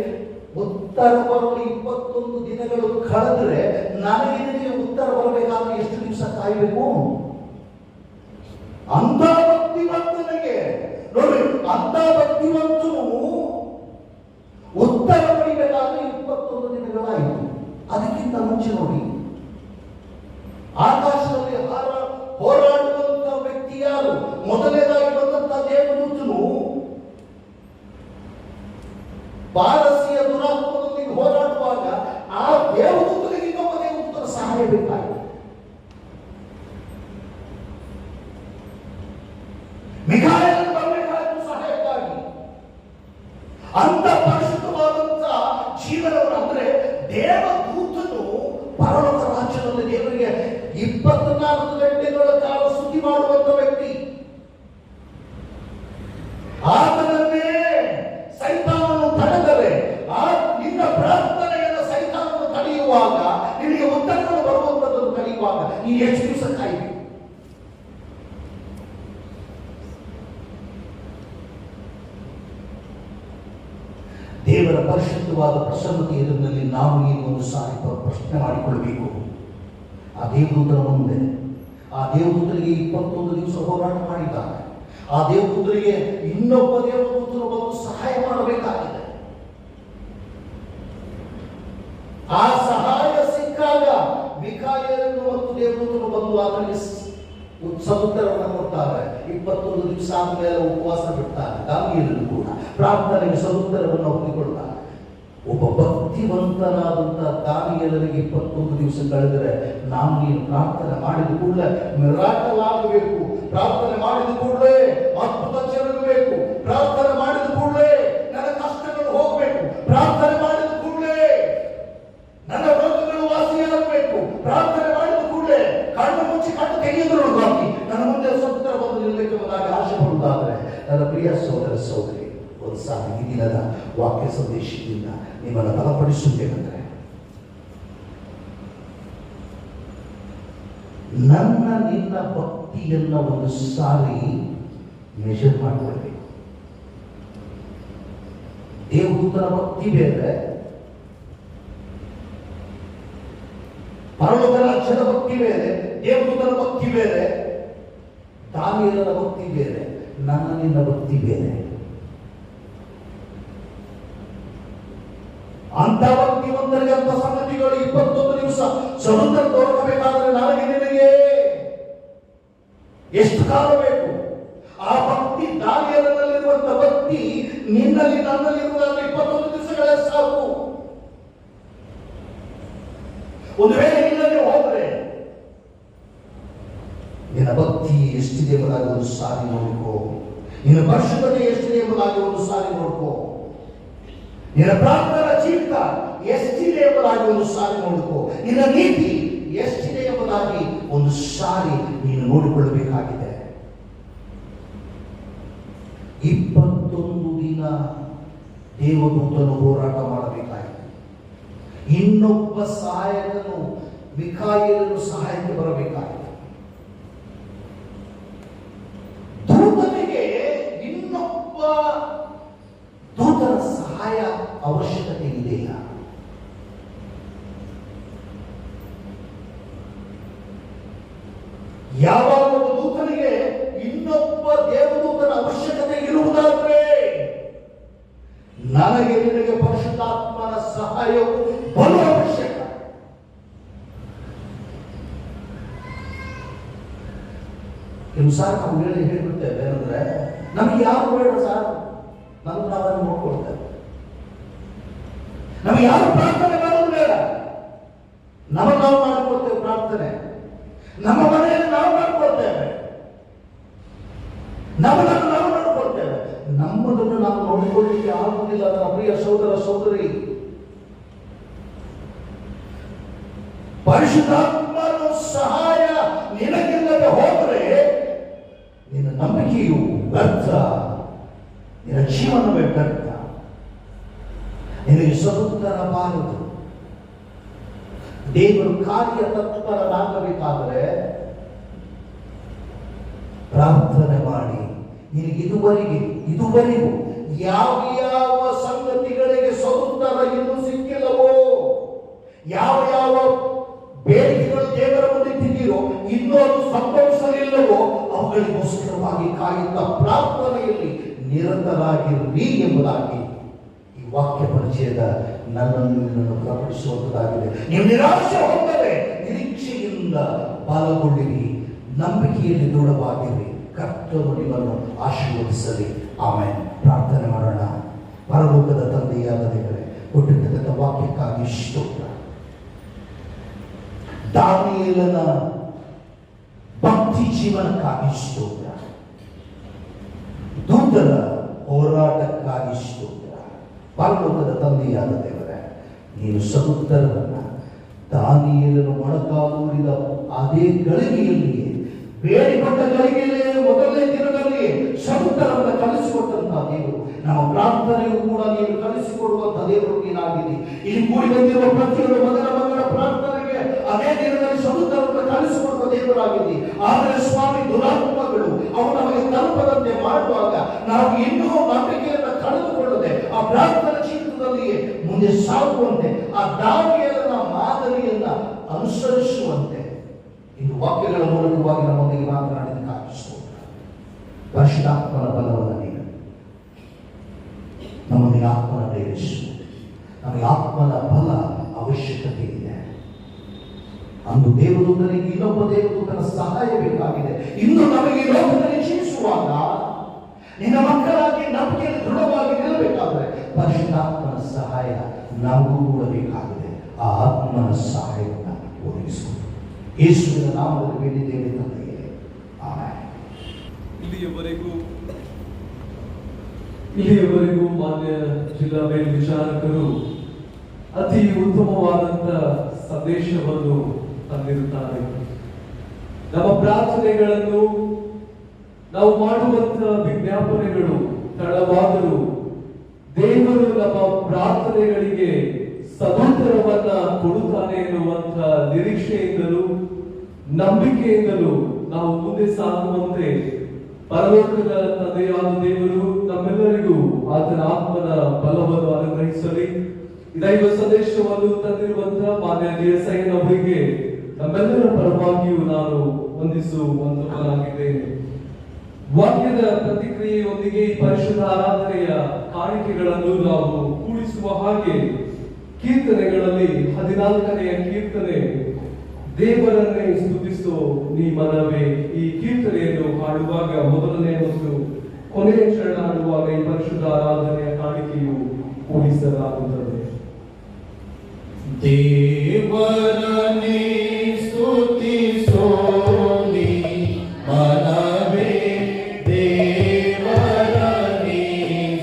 ಉತ್ತರ ಬರಲು 21 ದಿನಗಳು ಕಳೆದ್ರೆ, ನನಗೆ ನಿನಗೆ ಉತ್ತರ ಬರಬೇಕಾದ್ರೆ ಎಷ್ಟು ದಿವಸ ಕಾಯಬೇಕು? ಅಂಥ ಭಕ್ತಿವಂತನಿಗೆ ನೋಡಿ, ಅಂಥ ಭಕ್ತಿವಂತನು ಉತ್ತರ ಪಡಿಬೇಕಾದ್ರೆ 21 ದಿನಗಳಾಯಿತು. ಅದಕ್ಕಿಂತ ಮುಂಚೆ ನೋಡಿ, ಆಕಾಶದಲ್ಲಿ ಹೋರಾಡುವಂತ ವ್ಯಕ್ತಿ ಯಾರು? ಮೊದಲನೇದಾಗಿ ಬಂದಂತ ದೇವದೂತನು ಪಾರಸಿಯ ದುರಾತ್ಮದೊಂದಿಗೆ ಹೋರಾಡುವಾಗ ಆ ದೇವದೂತನಿಗೆ ಇನ್ನೊಬ್ಬ ದೇವದೂತನ ಸಹಾಯ ಬೇಕಾಯಿತು. ಮಿಖಾಯೇಲನು ಬರಬೇಕಾಯಿತು ಸಹಾಯಕ್ಕಾಗಿ. ಅಂತ ಪರಿಶುದ್ಧವಾದಂತ ಜೀವನವನ್ನು, ಅಂದ್ರೆ ದೇವದೂತನು ಪರಲೋಕ ರಾಜ್ಯದಲ್ಲಿ ದೇವರಿಗೆ 24 ಗಂಟೆಗಳ ಕಾಲ ಸ್ತುತಿ ಮಾಡುವಂತ ವ್ಯಕ್ತಿ. ಆತನನ್ನೇ ಸೈತಾನನು ತಡೆದರೆ, ನಿನ್ನ ಪ್ರಾರ್ಥನೆಯನ್ನು ಸೈತಾನನು ತಡೆಯುವಾಗ, ನಿನಗೆ ಉತ್ತರಗಳು ಬರುವಂತದ್ದನ್ನು ತಡೆಯುವಾಗ ನೀನು ಎಷ್ಟು ದಿವಸ ಕಾಯಬೇಕು? ದೇವರ ಪರಿಶುದ್ಧವಾದ ಪ್ರಸನ್ನತೆ ಎದುರಿನಲ್ಲಿ ನಾವು ನೀನು ಒಂದು ಸಾರಿ ಪ್ರಶ್ನೆ ಮಾಡಿಕೊಳ್ಳಬೇಕು. ಆ ದೇವದೂತನ ಮುಂದೆ, ಆ ದೇವದೂತರಿಗೆ 21 ದಿವಸ ಹೋರಾಟ ಮಾಡಿದ್ದಾನೆ. ಆ ದೇವದೂತರಿಗೆ ಇನ್ನೊಬ್ಬ ದೇವದೂತರು ಬಂದು ಸಹಾಯ ಮಾಡಬೇಕಾಗಿದೆ. ಆ ಸಹಾಯ ಸಿಕ್ಕಾಗ ಮಿಖಾಯೇಲನು ಮತ್ತು ದೇವದೂತರು ಬಂದು ಆತನಿಗೆ ಸದುತ್ತರವನ್ನು ಕೊಡ್ತಾರೆ. 21 ದಿವಸ ಆದ್ಮೇಲೆ ಉಪವಾಸ ಬಿಡ್ತಾರೆ. ದಾನಿಯೇಲನು ಕೂಡ ಪ್ರಾರ್ಥನೆಗೆ ಸದುತ್ತರವನ್ನು ಒಪ್ಪಿಕೊಳ್ತಾರೆ. ಒಬ್ಬ ಭಕ್ತಿವಂತನಾದಂತ ದಾನಿಯೇಲನಿಗೆ 21 ದಿವಸ ಕಳೆದರೆ, ನಾವು ನೀನು ಪ್ರಾರ್ಥನೆ ಮಾಡಿದ ಕೂಡಲೇ ಮಿರಾಕಲ್ ಆಗಬೇಕು, ಪ್ರಾರ್ಥನೆ ಮಾಡಿದ ಕೂಡಲೇ ಅದ್ಭುತ ಜರುಗಬೇಕು, ಪ್ರಾರ್ಥನೆ ಮಾಡಿದ ಕೂಡಲೇ ನನ್ನ ಕಷ್ಟಗಳು ಹೋಗಬೇಕು, ಪ್ರಾರ್ಥನೆ ಮಾಡಿದ ಕೂಡಲೇ ನನ್ನ ರೋಗಗಳು ಸಹೋದರಿ, ಒಂದು ಸಾರಿ ಈ ದಿನದ ವಾಕ್ಯ ಸಂದೇಶದಿಂದ ನಿಮ್ಮನ್ನು ಬಲಪಡಿಸುತ್ತೇನೆಂದರೆ, ನನ್ನ ನಿನ್ನ ಭಕ್ತಿಯನ್ನ ಒಂದು ಸಾರಿ ಮೆಷರ್ ಮಾಡಿಕೊಳ್ಬೇಕು. ದೇವದೂತನ ಭಕ್ತಿ ಬೇರೆ, ಪರಲೋಕ ರಾಜ್ಯದ ಭಕ್ತಿ ಬೇರೆ, ದೇವದೂತನ ಭಕ್ತಿ ಬೇರೆ, ದಾನಿಯೇಲನ ಭಕ್ತಿ ಬೇರೆ, ನನ್ನ ನಿನ್ನ ಭಕ್ತಿ ಬೇರೆ. ಅಂತ ಭಕ್ತಿವಂತರಿಗೆ ಅಂತ ಸಂಗತಿಗಳು 21 ದಿವಸ ಸಮುದ್ರ ತೋರ್ಕಬೇಕಾದ್ರೆ ನನಗೆ ನಿನಗೆ ಎಷ್ಟು ಕಾಲ ಬೇಕು? ಆ ಭಕ್ತಿ, ದಾನಿಯೇಲನಲ್ಲಿರುವಂತ ಭಕ್ತಿ ನಿನ್ನಲ್ಲಿ ನನ್ನಲ್ಲಿರುವುದಾದ್ರೆ 21 ದಿವಸಗಳೇ ಸಾಕು. ಒಂದು ವೇಳೆ ಇಲ್ಲದೆ ಹೋದ್ರೆ ನಿನ್ನ ಭಕ್ತಿ ಎಷ್ಟಿದೆ ಎಂಬುದಾಗಿ ಒಂದು ಸಾರಿ ನೋಡ್ಕೋ. ನಿನ್ನ ಪರಿಶುದ್ಧತೆ ಎಷ್ಟಿದೆ ಎಂಬುದಾಗಿ ಒಂದು ಸಾರಿ ನೋಡ್ಕೋ. ನಿನ್ನ ಪ್ರಾರ್ಥನಾ ಜೀವಿತ ಎಷ್ಟಿದೆ ಎಂಬುದಾಗಿ ಒಂದು ಸಾರಿ ನೋಡ್ಕೋ. ನಿನ್ನ ನೀತಿ ಎಷ್ಟಿದೆ ಎಂಬುದಾಗಿ ಒಂದು ಸಾರಿ ನೀನು ನೋಡಿಕೊಳ್ಳಬೇಕಾಗಿದೆ. 21 ದಿನ ದೇವದೂತನು ಹೋರಾಟ ಮಾಡಬೇಕಾಗಿದೆ. ಇನ್ನೊಬ್ಬ ಸಹಾಯಕನು ಮಿಖಾಯೇಲನು ಸಹಾಯಕ್ಕೆ ಬರಬೇಕಾಗಿದೆ. ದೂತನಿಗೆ ಇನ್ನೊಬ್ಬ ದೂತನ ಸಹಾಯ ಅವಶ್ಯಕತೆ ಇದೆಯಾ? ಯಾವಾಗ ಒಂದು ದೂತನಿಗೆ ಇನ್ನೊಬ್ಬ ದೇವದೂತನ ಅವಶ್ಯಕತೆ ಇರುವುದಾದ್ರೆ, ನನಗೆ ನಿನಗೆ ಪರಿಶುದ್ಧಾತ್ಮನ ಸಹಾಯವು ಬಲು ಅವಶ್ಯಕ. ಕೆಲವು ಸಾರಿ ನಾವು ಹೇಳಿಬಿಡ್ತೇವೆ ಅಂದ್ರೆ, ನಮಗೆ ಯಾರು ಬೇಡ ಸರ್, ನಮ್ಗೆ ನಾವನ್ನು ನೋಡ್ಕೊಳ್ತೇವೆ. ನಮಗೆ ಯಾರು ಪ್ರಾರ್ಥನೆ ಮಾಡೋದು ಬೇಡ, ನಮಗೆ ನಾವು ಮಾಡಿಕೊಳ್ತೇವೆ ಪ್ರಾರ್ಥನೆ. ನಮ್ಮ ಮನೆಯಲ್ಲಿ ನಾವು ಮಾಡ್ಕೊಳ್ತೇವೆ, ನಮ್ಮದನ್ನು ನಾವು ನೋಡ್ಕೊಳ್ತೇವೆ. ನಮ್ಮದನ್ನು ನಾವು ನೋಡಿಕೊಳ್ಳಿಕ್ಕೆ ಆಗುವುದಿಲ್ಲ ನನ್ನ ಪ್ರಿಯ ಸಹೋದರ ಸಹೋದರಿ. ಪರಿಶುದ್ಧಾತ್ಮನ ಸಹಾಯ ನಿನಗಿಲ್ಲದೆ ಹೋದರೆ ನಿನ್ನ ನಂಬಿಕೆಯು ವ್ಯರ್ಥ, ನಿನ್ನ ಜೀವನವೇ ವ್ಯರ್ಥ. ನಿನಗೆ ಸದುತ್ತರಬಾರದು. ದೇವರು ಕಾರ್ಯ ತತ್ಪರನಾಗಬೇಕಾದರೆ ಪ್ರಾರ್ಥನೆ ಮಾಡಿ. ನಿನಗೆ ಇದುವರೆಗೂ ಯಾವ ಸಂಗತಿಗಳಿಗೆ ಸದುತ್ತರ ಇನ್ನೂ ಸಿಕ್ಕಿಲ್ಲವೋ, ಯಾವ ಬೇಡಿಕೆಗಳು ದೇವರ ಮುಂದೆ ತಿಂದಿರೋ ಇನ್ನೂ ಅದು ಸಂಭವಿಸಲಿಲ್ಲವೋ, ಅವುಗಳಿಗೋಸ್ಕರವಾಗಿ ಕಾಯುತ್ತಾ ಪ್ರಾರ್ಥನೆಯಲ್ಲಿ ನಿರತರಾಗಿರ್ರಿ ಎಂಬುದಾಗಿ ಈ ವಾಕ್ಯ ಪರಿಚಯದ ನನ್ನನ್ನು ಬಲಪಡಿಸುವಂತದ್ದಾಗಿದೆ. ನೀವು ನಿರಾಶೆ ಹೊಂದದೆ ನಿರೀಕ್ಷೆಯಿಂದ ಬಲಗೊಳ್ಳಿರಿ, ನಂಬಿಕೆಯಲ್ಲಿ ದೃಢವಾಗಿರಿ. ಕರ್ತನು ನಿಮ್ಮನ್ನು ಆಶೀರ್ವದಿಸಲಿ. ಆಮೇಲೆ ಪ್ರಾರ್ಥನೆ ಮಾಡೋಣ. ಪರಲೋಕದ ತಂದೆಯಾದ ದೇವರೇ, ಕೊಟ್ಟಿರ್ತಕ್ಕಂಥ ವಾಕ್ಯಕ್ಕಾಗಿ ಸ್ತೋತ್ರ. ದಾನಿಯೇಲನ ಭಕ್ತಿ ಜೀವನಕ್ಕಾಗಿ ಸ್ತೋತ್ರ. ದೂತರ ಹೋರಾಟಕ್ಕಾಗಿ ಸ್ತೋತ್ರ. ಪರಲೋಕದ ತಂದೆಯಾದ ದೇವರೇ, ನೀನು ಸದುತ್ತರವನ್ನ ದಾನಿಯೇಲನು ಮೊಣಕಾಲೂರಿದ ಅದೇ ಗಳಿಗೆಯಲ್ಲಿಯೇ, ಬೇಡಿಕೊಂಡ ಗಳಿಗೆಯಲ್ಲೇ ಮೊದಲನೇ ದಿನದಲ್ಲಿ ಸದುತ್ತರವನ್ನು ಕಲಿಸಿಕೊಟ್ಟಂತಹ ದೇವರು, ನಮ್ಮ ಪ್ರಾರ್ಥನೆಯು ಕೂಡ ನೀನು ಕಲಿಸಿಕೊಡುವಂತಹ ದೇವರು ನೀನಾಗಿದೆ. ಇಲ್ಲಿ ಕೂಡಿ ಬಂದಿರುವ ಪ್ರತಿಯೊಂದು ಮಗನ ಪ್ರಾರ್ಥನೆಗೆ ಅದೇ ದಿನದಲ್ಲಿ ಸದುತ್ತರವನ್ನು ಕಲಿಸಿಕೊಡುವ ದೇವರಾಗಿದೆ. ಆದರೆ ಸ್ವಾಮಿ, ದುರಾತ್ಮಗಳು ಅವು ನಮಗೆ ತಲುಪದಂತೆ ಮಾಡುವಾಗ ನಾವು ಇನ್ನೂ ನಂಬಿಕೆಯನ್ನು ಕಳೆದುಕೊಳ್ಳದೆ ಆ ಪ್ರಾರ್ಥನಾ ಜೀವಿತದಲ್ಲಿಯೇ ಮುಂದೆ ಸಾಗುವಂತೆ, ಆ ದಾನಿಯೇಲನ ಮಾದರಿಯನ್ನ ಅನುಸರಿಸುವಂತೆ ಇಂದು ವಾಕ್ಯಗಳ ಮೂಲಕವಾಗಿ ನಮ್ಮೊಂದಿಗೆ ಮಾತನಾಡಿದಕ್ಕಾಗಿ ಸ್ತೋತ್ರ. ಪರಿಶುದ್ಧಾತ್ಮನ ಬಲವನ್ನು ನೀನು ನಮ್ಮೊಂದಿಗೆ ಆತ್ಮನ ಪ್ರೇರಿಸು. ನಮಗೆ ಆತ್ಮನ ಬಲ ಅವಶ್ಯಕತೆ ಇದೆ. ಅಂದು ದೇವದೂತನಿಗೆ ಇನ್ನೊಬ್ಬ ದೇವದೂತನ ಸಹಾಯ ಬೇಕಾಗಿದೆ. ಇಂದು ನಮಗೆ ಲೋಕದಲ್ಲಿ ಜೀವಿಸುವಾಗ ನಿನ್ನ ಮಕ್ಕಳಾಗಿ ನಂಬಿಕೆಯಲ್ಲಿ ದೃಢವಾಗಿ ನಿಲ್ಲಬೇಕಾದರೆ ಪರಿಶುದ್ಧಾತ್ಮನ ಸಹಾಯ ನಮಗೂ ಕೂಡ ಬೇಕಾಗಿದೆ. ಆ ಆತ್ಮನ ಸಹಾಯವನ್ನು ಒದಗಿಸು. ಯೇಸುವಿನ ನಾಮದಲ್ಲಿ ಬೇಡಿದ್ದೇವೆ ತಂದೆಯೇ, ಆಮೆನ್. ಇಲ್ಲಿಯವರೆಗೂ ಮಾನ್ಯ ಜಿಲ್ಲಾ ಮೇಲ್ವಿಚಾರಕರು ಅತಿ ಉತ್ತಮವಾದಂತ ಸಂದೇಶವನ್ನು ತಂದಿರುತ್ತಾರೆ. ನಮ್ಮ ಪ್ರಾರ್ಥನೆಗಳನ್ನು, ನಾವು ಮಾಡುವಂತಹ ವಿಜ್ಞಾಪನೆಗಳು ತಡವಾದರೂ ದೇವರು ನಮ್ಮ ಪ್ರಾರ್ಥನೆಗಳಿಗೆ ಸದುತ್ತರವನ್ನ ಕೊಡುತ್ತಾನೆ ಎನ್ನುವಂತ ನಿರೀಕ್ಷೆಯಿಂದಲೂ ನಂಬಿಕೆಯಿಂದಲೂ ನಾವು ಮುಂದೆ ಸಾಗುವಂತೆ ಪರಲೋಕದ ತಂದೆಯಾದ ದೇವರು ನಮ್ಮೆಲ್ಲರಿಗೂ ಆತನ ಆತ್ಮನ ಬಲವನ್ನು ಅನುಗ್ರಹಿಸಲಿ. ದೈವ ಸಂದೇಶವನ್ನು ತಂದಿರುವಂತಹ ಮಾನ್ಯ ದೇಸಾಯಿನವರಿಗೆ ನಮ್ಮೆಲ್ಲರ ಪರವಾಗಿಯೂ ನಾನು ವಂದಿಸುವಂತವನಾಗಿದ್ದೇನೆ. ವಾಕ್ಯದ ಪ್ರತಿಕ್ರಿಯೆಯೊಂದಿಗೆ ಈ ಪರಿಶುದ್ಧ ಆರಾಧನೆಯ ಕಾಣಿಕೆಗಳನ್ನು ನಾವು ಕೂಡಿಸುವ ಹಾಗೆ ಕೀರ್ತನೆಗಳಲ್ಲಿ 14ನೇ ಕೀರ್ತನೆ ದೇವರನ್ನೇ ಸ್ತುತಿಸೋ ನೀ ಮನವೇ, ಈ ಕೀರ್ತನೆಯನ್ನು ಹಾಡುವಾಗ ಮೊದಲನೇ ಮತ್ತು ಕೊನೆಯ ಚರಣ ಹಾಡುವಾಗ ಈ ಪರಿಶುದ್ಧ ಆರಾಧನೆಯ ಕಾಣಿಕೆಯು ಕೂಡಿಸಲಾಗುತ್ತದೆ. ದೇವರನ್ನೇ ಸ್ತುತಿಸೋ ನೀ ಮನವೇ, ದೇವರನ್ನೇ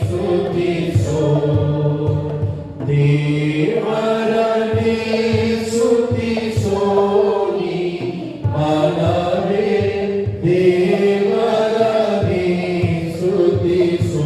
ಸ್ತುತಿಸೋ, ದೇವರನ್ನೇ ಸ್ತುತಿಸೋ ನೀ ಮನವೇ, ದೇವರನ್ನೇ ಸ್ತುತಿಸೋ.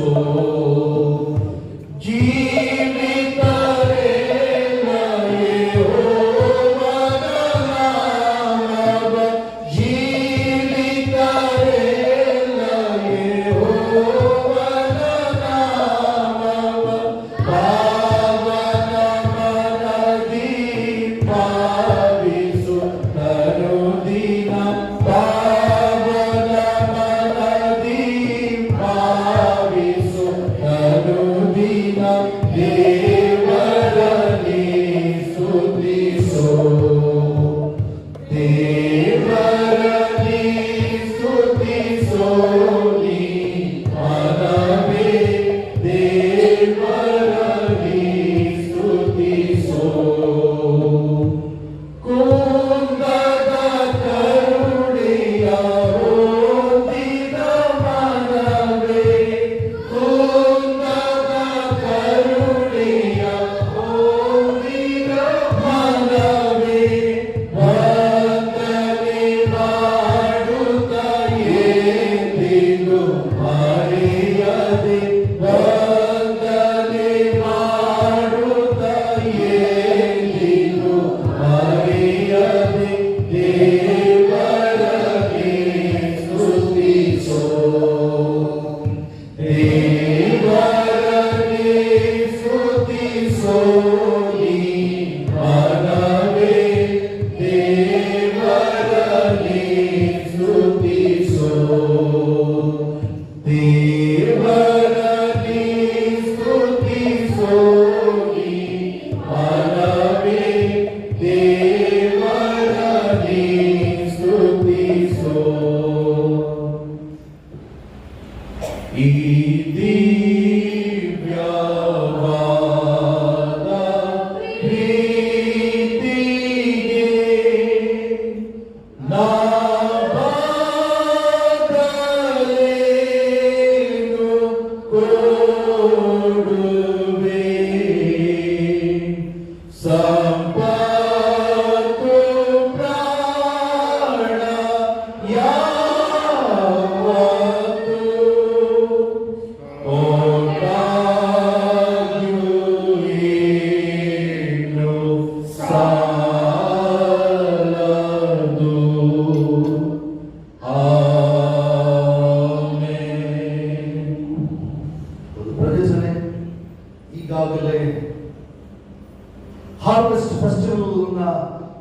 ಹಾರ್ವೆಸ್ಟ್ ಫೆಸ್ಟಿವಲ್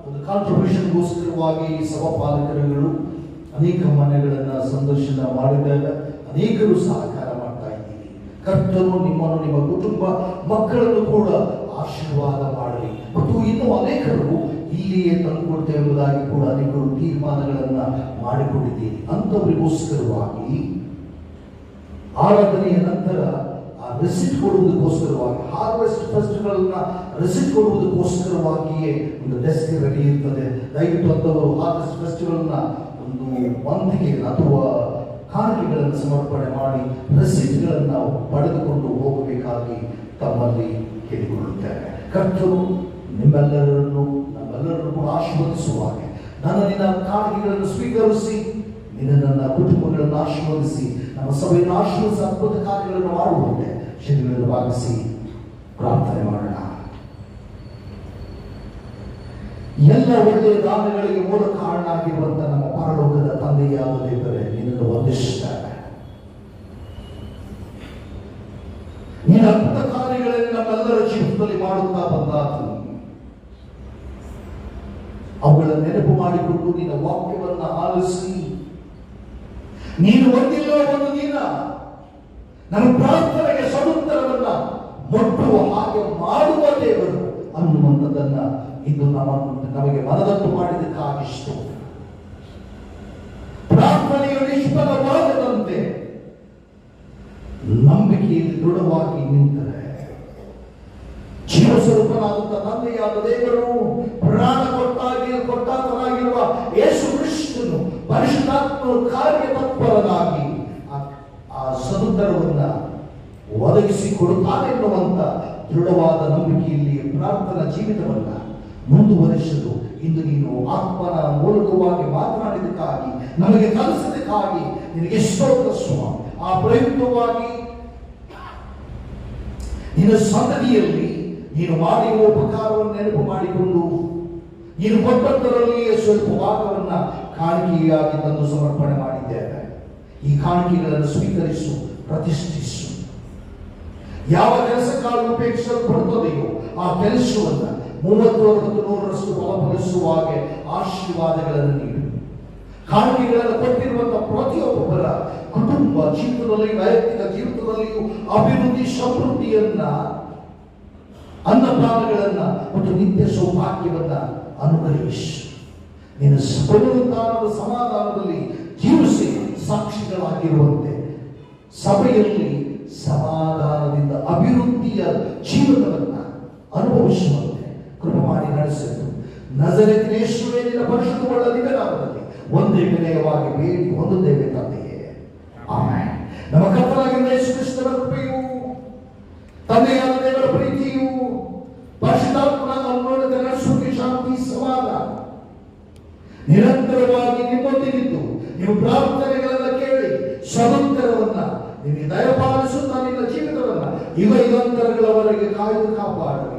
ಒಂದು ಕಾಂಟ್ರಿಬ್ಯೂಷನ್ ಗೋಸ್ಕರವಾಗಿ ಸಭಾಪಾಲಕರುಗಳು ಅನೇಕ ಮನೆಗಳನ್ನ ಸಂದರ್ಶನ ಮಾಡಿದಾಗ ಅನೇಕರು ಸಹಕಾರ ಮಾಡ್ತಾ ಇದ್ದೀವಿ. ಕರ್ತನು ನಿಮ್ಮನ್ನು, ನಿಮ್ಮ ಕುಟುಂಬ ಮಕ್ಕಳನ್ನು ಕೂಡ ಆಶೀರ್ವಾದ ಮಾಡಲಿ. ಮತ್ತು ಇನ್ನು ಅನೇಕರು ಇಲ್ಲಿಯೇ ತಂದುಕೊಡ್ತೇವೆ ಎಂಬುದಾಗಿ ಕೂಡ ಅನೇಕರು ತೀರ್ಮಾನಗಳನ್ನ ಮಾಡಿಕೊಂಡಿದ್ದೀರಿ. ಅಂಥವರಿಗೋಸ್ಕರವಾಗಿ ಆರಾಧನೆಯ ನಂತರ ರೆಸಿಟ್ ಕೊಡುವುದಕ್ಕೋಸ್ಕರವಾಗಿ, ಹಾರ್ವೆಸ್ಟ್ ಫೆಸ್ಟಿವಲ್ ರೆಸಿಟ್ ಕೊಡುವುದಕ್ಕೋಸ್ಕರವಾಗಿಯೇ ಒಂದು ಡೆಸ್ಕ್ ರೆಡಿ ಇರ್ತದೆ. ದಯವಿಟ್ಟು ಅಂಥವರು ಹಾರ್ವೆಸ್ಟ್ ಫೆಸ್ಟಿವಲ್ ಒಂದು ವಂತಿಗೆ ಅಥವಾ ಕಾಣಿಕೆಗಳನ್ನು ಸಮರ್ಪಣೆ ಮಾಡಿ ರೆಸಿಟ್ಗಳನ್ನು ಪಡೆದುಕೊಂಡು ಹೋಗಬೇಕಾಗಿ ತಮ್ಮಲ್ಲಿ ಕೇಳಿಕೊಳ್ಳುತ್ತೇವೆ. ಕರ್ತರು ನಮ್ಮೆಲ್ಲರನ್ನು ಕೂಡ ಆಶೀರ್ವದಿಸುವಾಗ, ನಿನ್ನ ಕಾಣಿಕೆಗಳನ್ನು ಸ್ವೀಕರಿಸಿ, ನಿನ್ನ ಕುಟುಂಬಗಳನ್ನು ಆಶೀರ್ವದಿಸಿ ನಮ್ಮ ಸಭೆಯನ್ನು ಆಶೀರ್ವದಿಸಿ ಅದ್ಭುತ ಕಾರ್ಯಗಳನ್ನು ಮಾಡುವಂತೆ ಶಿಬಿರದಲ್ಲಿ ಭಾಗಿಸಿ ಪ್ರಾರ್ಥನೆ ಮಾಡೋಣ. ಎಲ್ಲ ಒಳ್ಳೆಯ ದಾನಗಳಿಗೆ ಮೂಲ ಕಾರಣ ಆಗಿರುವಂತ ನಮ್ಮ ಪರಲೋಕದ ತಂದೆಯಾದ ದೇವರೇ, ನಿನ್ನನ್ನು ವಂದಿಸುತ್ತಾರೆ. ನೀನು ಅದ್ಭುತ ಕಾರ್ಯಗಳನ್ನು ನಮ್ಮೆಲ್ಲರ ಜೀವಿತದಲ್ಲಿ ಮಾಡುತ್ತಾ ಬಂದಾತು ಅವುಗಳನ್ನು ನೆನಪು ಮಾಡಿಕೊಂಡು ನಿನ್ನ ವಾಕ್ಯವನ್ನು ಆಲಿಸಿ ನೀನು ಒಂದಿಲ್ಲ ಒಂದು ದಿನ ನಮ್ಮ ಪ್ರಾರ್ಥನೆಗೆ ಸದುತ್ತರವನ್ನ ಮುಟ್ಟುವ ಹಾಗೆ ಮಾಡುವ ದೇವರು ಅನ್ನುವಂಥದ್ದನ್ನ ಇಂದು ನಮಗೆ ಮನದಟ್ಟು ಮಾಡಿದ್ದಕ್ಕಾಗಿಷ್ಟು ಪ್ರಾರ್ಥನೆಯು ನಿಷ್ಫಲವಾಗದಂತೆ ನಂಬಿಕೆಯಲ್ಲಿ ದೃಢವಾಗಿ ನಿಂತರೆ ಜೀವಸ್ವರೂಪನಾದಂತಹ ತಂದೆಯಾದ ದೇವರು ಪ್ರಾಣ ಕೊಟ್ಟಾತನಾಗಿರುವ ಯೇಸು ಕ್ರಿಸ್ತನು ಪರಿಶುದ್ಧಾತ್ಮನು ಕಾರ್ಯತತ್ಪರನಾಗಿ ಆ ಸದುತ್ತರವನ್ನ ಒದಗಿಸಿಕೊಡುತ್ತಾನೆನ್ನುವಂತ ದೃಢವಾದ ನಂಬಿಕೆಯಲ್ಲಿ ಪ್ರಾರ್ಥನಾ ಜೀವಿತವನ್ನ ಮುಂದುವರಿಸಲು ಇಂದು ನೀನು ಆತ್ಮನ ಮೂಲಕವಾಗಿ ಮಾತನಾಡಿದಕ್ಕಾಗಿ ನಮಗೆ ಕಲಿಸಿದಕ್ಕಾಗಿ ನಿನಗೆ ಸ್ತೋತ್ರ ಸ್ವಾಮಿ. ಆ ಪ್ರಯುಕ್ತವಾಗಿ ನಿನ್ನ ಸಂತತಿಯಲ್ಲಿ ನೀನು ಮಾಡಿರುವ ಉಪಕಾರವನ್ನು ನೆನಪು ಮಾಡಿಕೊಂಡು ನೀನು ಕೊಟ್ಟದ್ದರಲ್ಲಿಯೇ ಸ್ವಲ್ಪ ಭಾಗವನ್ನ ಕಾಣಿಕೆಯಾಗಿ ತಂದು ಸಮರ್ಪಣೆ ಮಾಡಿದ್ದೇವೆ. ಈ ಕಾಣಿಕೆಗಳನ್ನು ಸ್ವೀಕರಿಸು, ಪ್ರತಿಷ್ಠಿಸು. ಯಾವ ಕೆಲಸಕ್ಕಾಗಿ ಉಪೇಕ್ಷಿಸಲ್ಪಡುತ್ತದೆಯೋ ಆ ಕೆಲಸವನ್ನ 30-100ರಷ್ಟು ಫಲಫಲಿಸುವ ಹಾಗೆ ಆಶೀರ್ವಾದಗಳನ್ನು ನೀಡು. ಕಾಣಿಕೆಗಳನ್ನು ಕೊಟ್ಟಿರುವಂತಹ ಪ್ರತಿಯೊಬ್ಬರ ಕುಟುಂಬ ಜೀವಿತದಲ್ಲಿ, ವೈಯಕ್ತಿಕ ಜೀವಿತದಲ್ಲಿಯೂ ಅಭಿವೃದ್ಧಿ ಸಮೃದ್ಧಿಯನ್ನ, ಅನ್ನದಾನಗಳನ್ನ ಮತ್ತು ನಿತ್ಯ ಸೌಭಾಗ್ಯವನ್ನ ಅನುಗ್ರಹಿಸು. ನೀನು ಪುನರುತ್ಥಾನದ ಸಮಾಧಾನದಲ್ಲಿ ಜೀವಿಸಿ ಸಾಕ್ಷಿಗಳಾಗಿರುವಂತೆ ಸಭೆಯಲ್ಲಿ ಸಮಾಧಾನದಿಂದ ಅಭಿವೃದ್ಧಿಯ ಜೀವನವನ್ನ ಅನುಭವಿಸುವಂತೆ ಕೃಪೆ ಮಾಡಿ ನಡೆಸಿತು. ನಜರೇತಿನ ಯೇಸುವೇ ನಿನ್ನ ಪರಿಶುದ್ಧವುಳ್ಳ ದಿವ್ಯನಾಮದಲ್ಲಿ ಒಂದೇ ವಿನಯವಾಗಿ ಬೇಡಿ ಹೊಂದುತ್ತೇವೆ ತಂದೆಯೇ, ಆಮೆನ್. ನಮ್ಮ ಕರ್ತನಾಗಿರುವ ಯೇಸು ಕ್ರಿಸ್ತನ ಕೃಪೆಯು, ತಂದೆಯಾದ ದೇವರ ಪ್ರೀತಿಯು, ಪರಿಶುದ್ಧಾತ್ಮನ ಅನ್ಯೋನ್ಯತೆ ನಡೆಸುವಿಕೆ, ಶಾಂತಿ, ಸಮಾಧಾನ ನಿರಂತರವಾಗಿ ನಿಮ್ಮೊಂದಿಗಿದ್ದು ನೀವು ಪ್ರಾರ್ಥನೆಗಳನ್ನ ಕೇಳಿ ಸದುತ್ತರವನ್ನ ನಿಮಗೆ ದಯಪಾಲಿಸುತ್ತಾ ನಿನ್ನ ಜೀವಿತವನ್ನ ಯುಗಾಂತರಗಳವರೆಗೆ ಕಾಯ್ದು ಕಾಪಾಡು.